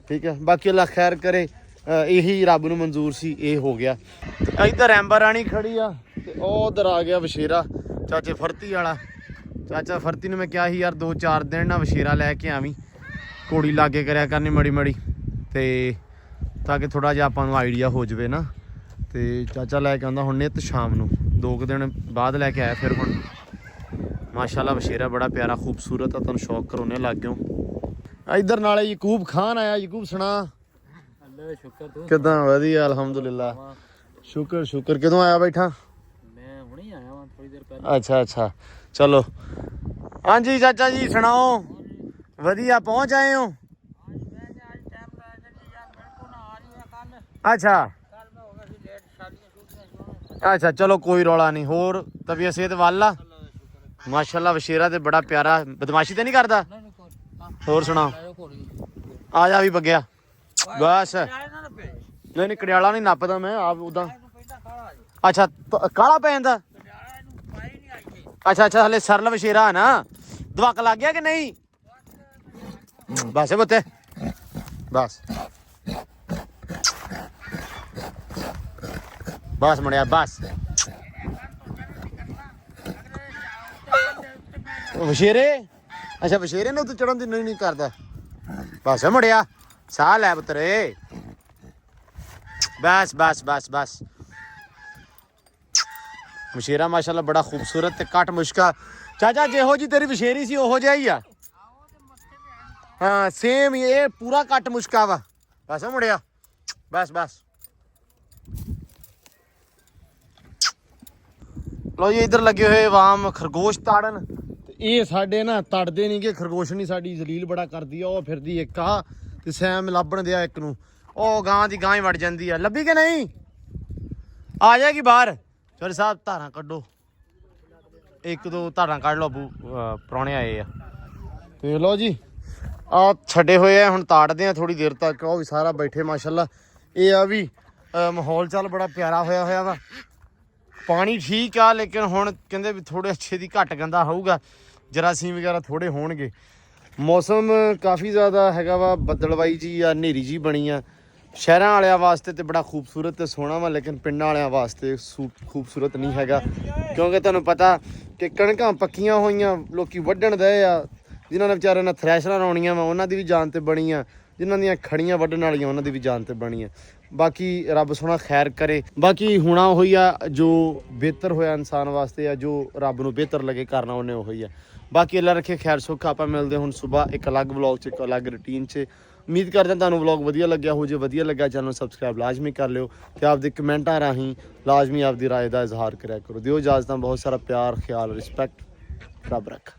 ਠੀਕ ਹੈ। ਬਾਕੀ ਅੱਲਾ ਖੈਰ ਕਰੇ, ਇਹੀ ਰੱਬ ਨੂੰ ਮਨਜ਼ੂਰ ਸੀ, ਇਹ ਹੋ ਗਿਆ। ਇੱਧਰ ਐਂਬਰ ਰਾਣੀ ਖੜੀ ਆ ਤੇ ਉਹ ਉਧਰ ਆ ਗਿਆ ਵਸ਼ੇਰਾ, ਚਾਚੇ ਫਰਤੀ ਵਾਲਾ। ਚਾਚਾ ਫਰਤੀ ਨੂੰ ਮੈਂ ਕਿਹਾ ਸੀ ਯਾਰ 2-4 ਦਿਨ ਨਾ ਵਸ਼ੇਰਾ ਲੈ ਕੇ ਆਵੀਂ, ਘੋੜੀ ਲਾਗੇ ਕਰਿਆ ਕਰਨੀ ਮੜੀ ਤੇ ਤਾਂ ਕਿ ਥੋੜਾ ਜਿਹਾ ਆਪਾਂ ਨੂੰ ਆਈਡੀਆ ਹੋ ਜਾਵੇ ਨਾ। ਤੇ ਚਾਚਾ ਲੈ ਕੇ ਆਉਂਦਾ ਹੁਣ ਨਿੱਤ ਸ਼ਾਮ ਨੂੰ, 2 ਦਿਨ ਬਾਅਦ ਲੈ ਕੇ ਆਇਆ ਫਿਰ ਹੁਣ। ਮਾਸ਼ਾਅੱਲਾ ਵਸ਼ੇਰਾ ਬੜਾ ਪਿਆਰਾ ਖੂਬਸੂਰਤ ਆ, ਤੁਹਾਨੂੰ ਸ਼ੌਕ ਕਰਾਉਣੇ ਲੱਗ ਗਿਓ। ਇੱਧਰ ਨਾਲੇ ਯਕੂਬ ਖਾਨ ਆਇਆ। ਯਕੂਬ ਸੁਣਾ। ਅੱਲਾ ਦਾ ਸ਼ੁਕਰ ਤੂੰ ਕਿਦਾਂ? ਵਧੀਆ ਅਲਹਮਦੁਲਿਲਾ। ਸ਼ੁਕਰ ਕਦੋਂ ਆਇਆ ਬੈਠਾ? ਮੈਂ ਹੁਣੇ ਆਇਆ ਵਾਂ ਥੋੜੀ ਦੇਰ ਪਹਿਲਾਂ। ਅੱਛਾ ਚਲੋ। ਹਾਂਜੀ ਚਾਚਾ ਜੀ ਸੁਣਾਓ। ਵਧੀਆ ਪਹੁੰਚ ਆਏ ਹੋ? ਅੱਛਾ ਚਲੋ ਕੋਈ ਰੌਲਾ ਨਹੀਂ। ਹੋਰ ਤਬੀਅਤ ਸਿਹਤ ਵੱਲ ਆ? ਮਾਸ਼ਾਅੱਲਾ ਵਸ਼ੇਰਾ ਤੇ ਬੜਾ ਪਿਆਰਾ, ਬਦਮਾਸ਼ੀ ਤੇ ਨਹੀਂ ਕਰਦਾ? ਹੋਰ ਸੁਣਾ। ਆ ਜਾ ਵੀ ਬੱਗਿਆ ਬਸ। ਨਹੀਂ ਕੜਿਆਲਾ ਨਹੀਂ ਨੱਪਦਾ ਮੈਂ ਆਪ ਉਦਾਂ। ਅੱਛਾ ਕਾਲਾ ਪੈ ਜਾਂਦਾ। ਅੱਛਾ ਹਲੇ ਸਰਲ ਵਸ਼ੇਰਾ ਨਾ, ਦਵਕ ਲੱਗ ਗਿਆ ਕਿ ਨਹੀਂ? ਬਸ ਬੱਤੇ ਬਸ ਮੁੜਿਆ ਬਸ। ਵਸ਼ੇਰੇ ਅੱਛਾ ਵਸ਼ੇਰੇ ਨੂੰ ਤੂੰ ਚੜਨ ਦੀ ਨਹੀਂ ਕਰਦਾ। ਬਸ ਮੁੜਿਆ ਸਾਹ ਲੈ ਪੁੱਤਰੇ। ਬਸ ਵਸ਼ੇਰਾ ਮਾਸ਼ਾਅੱਲਾ ਬੜਾ ਖੂਬਸੂਰਤ ਤੇ ਕੱਟ ਮੁਸ਼ਕਾ। ਚਾਚਾ ਜਿਹੋ ਜੀ ਤੇਰੀ ਵਸ਼ੇਰੀ ਸੀ ਉਹੋ ਜਿਹਾ ਹੀ ਆ। ਹਾਂ ਸੇਮ ਇਹ ਪੂਰਾ ਕੱਟ ਮੁਸ਼ਕਾ ਵਾ। ਬਸ ਮੁੜਿਆ ਬਸ ਲੋ ਜੀ ਇੱਧਰ ਲੱਗੇ ਹੋਏ ਆਵਾਮ ਖਰਗੋਸ਼ ਤਾੜਨ। ਤੇ ਇਹ ਸਾਡੇ ਨਾ ਤੜਦੇ ਨਹੀਂ ਕਿ ਖਰਗੋਸ਼ ਨਹੀਂ ਸਾਡੀ ਜ਼ਲੀਲ ਬੜਾ ਕਰਦੀ ਆ। ਉਹ ਫਿਰਦੀ ਇੱਕ ਆ ਤੇ ਸੈਮ ਲੱਭਣ ਦਿਆ ਇੱਕ ਨੂੰ। ਉਹ ਗਾਂ ਦੀ ਗਾਂ ਹੀ ਵੜ ਜਾਂਦੀ ਆ। ਲੱਭੀ ਕਿ ਨਹੀਂ? ਆ ਜਾਏਗੀ ਬਾਹਰ। ਚੋਰੀ ਸਾਹਿਬ ਧਾਰਾਂ ਕੱਢੋ, 1-2 ਧਾਰਾਂ ਕੱਢ ਲਓ। ਪ੍ਰਾਹੁਣੇ ਆਏ ਆ ਤੇ ਲੋ ਜੀ ਆ ਛੱਡੇ ਹੋਏ ਆ। ਹੁਣ ਤਾੜਦੇ ਆ ਥੋੜੀ ਦੇਰ ਤੱਕ। ਉਹ ਵੀ ਸਾਰਾ ਬੈਠੇ ਮਾਸ਼ਾਅੱਲਾ। ਇਹ ਆ ਵੀ ਮਾਹੌਲ ਚੱਲ ਬੜਾ ਪਿਆਰਾ ਹੋਇਆ ਵਾ। ਪਾਣੀ ਠੀਕ ਆ ਲੇਕਿਨ ਹੁਣ ਕਹਿੰਦੇ ਵੀ ਥੋੜੇ ਅੱਛੇ ਦੀ ਘੱਟ ਗੰਦਾ ਹੋਊਗਾ, ਜਰਾਸੀਮ ਵਗੈਰਾ ਥੋੜੇ ਹੋਣਗੇ। ਮੌਸਮ ਕਾਫੀ ਜ਼ਿਆਦਾ ਹੈਗਾ ਵਾ ਬੱਦਲਵਾਈ ਜੀ ਆ, ਹਨੇਰੀ ਜੀ ਬਣੀ ਆ। ਸ਼ਹਿਰਾਂ ਵਾਲਿਆਂ ਵਾਸਤੇ ਤੇ ਬੜਾ ਖੂਬਸੂਰਤ ਤੇ ਸੋਹਣਾ ਵਾ, ਲੇਕਿਨ ਪਿੰਡਾਂ ਵਾਲਿਆਂ ਵਾਸਤੇ ਖੂਬਸੂਰਤ ਨਹੀਂ ਹੈਗਾ। ਕਿਉਂਕਿ ਤੁਹਾਨੂੰ ਪਤਾ ਕਿ ਕਣਕਾਂ ਪੱਕੀਆਂ ਹੋਈਆਂ, ਲੋਕੀ ਵੱਢਣ ਦਏ ਆ। ਜਿਨ੍ਹਾਂ ਨੇ ਵਿਚਾਰਿਆਂ ਨਾਲ ਥ੍ਰੈਸ਼ਰਾਂ ਲਾਉਣੀਆਂ ਵਾ ਉਹਨਾਂ ਦੀ ਵੀ ਜਾਨ ਤੇ ਬਣੀ ਆ, ਜਿਨ੍ਹਾਂ ਦੀਆਂ ਖੜੀਆਂ ਵੱਢਣ ਵਾਲੀਆਂ ਉਹਨਾਂ ਦੀ ਵੀ ਜਾਨ ਤੇ ਬਣੀ ਆ। ਬਾਕੀ ਰੱਬ ਸੋਹਣਾ ਖੈਰ ਕਰੇ। ਬਾਕੀ ਹੁਣਾ ਹੋਈ ਆ ਜੋ ਬਿਹਤਰ ਹੋਇਆ ਇਨਸਾਨ ਵਾਸਤੇ ਆ, ਜੋ ਰੱਬ ਨੂੰ ਬਿਹਤਰ ਲੱਗੇ ਕਰਨਾ ਉਹਨੇ ਉਹੀ ਆ। ਬਾਕੀ ਅੱਲਾ ਰੱਖੇ ਖੈਰ ਸੁੱਖ। ਆਪਾਂ ਮਿਲਦੇ ਹੁਣ ਸਵੇਰ ਇੱਕ ਅਲੱਗ ਵਲੌਗ 'ਚ, ਇੱਕ ਅਲੱਗ ਰੂਟੀਨ 'ਚ। ਉਮੀਦ ਕਰਦੇ ਤੁਹਾਨੂੰ ਵਲੌਗ ਵਧੀਆ ਲੱਗਿਆ ਹੋ। ਜੇ ਵਧੀਆ ਲੱਗਾ ਚੈਨਲ ਸਬਸਕ੍ਰਾਈਬ ਲਾਜ਼ਮੀ ਕਰ ਲਿਓ ਤੇ ਆਪਦੇ ਕਮੈਂਟਾਂ ਰਾਹੀਂ ਲਾਜ਼ਮੀ ਆਪਦੀ ਰਾਏ ਦਾ ਇਜ਼ਹਾਰ ਕਰਿਆ ਕਰੋ। ਦਿਓ ਇਜਾਜ਼ਤਾਂ। ਬਹੁਤ ਸਾਰਾ ਪਿਆਰ, ਖਿਆਲ, ਰਿਸਪੈਕਟ। ਰੱਬ ਰੱਖ।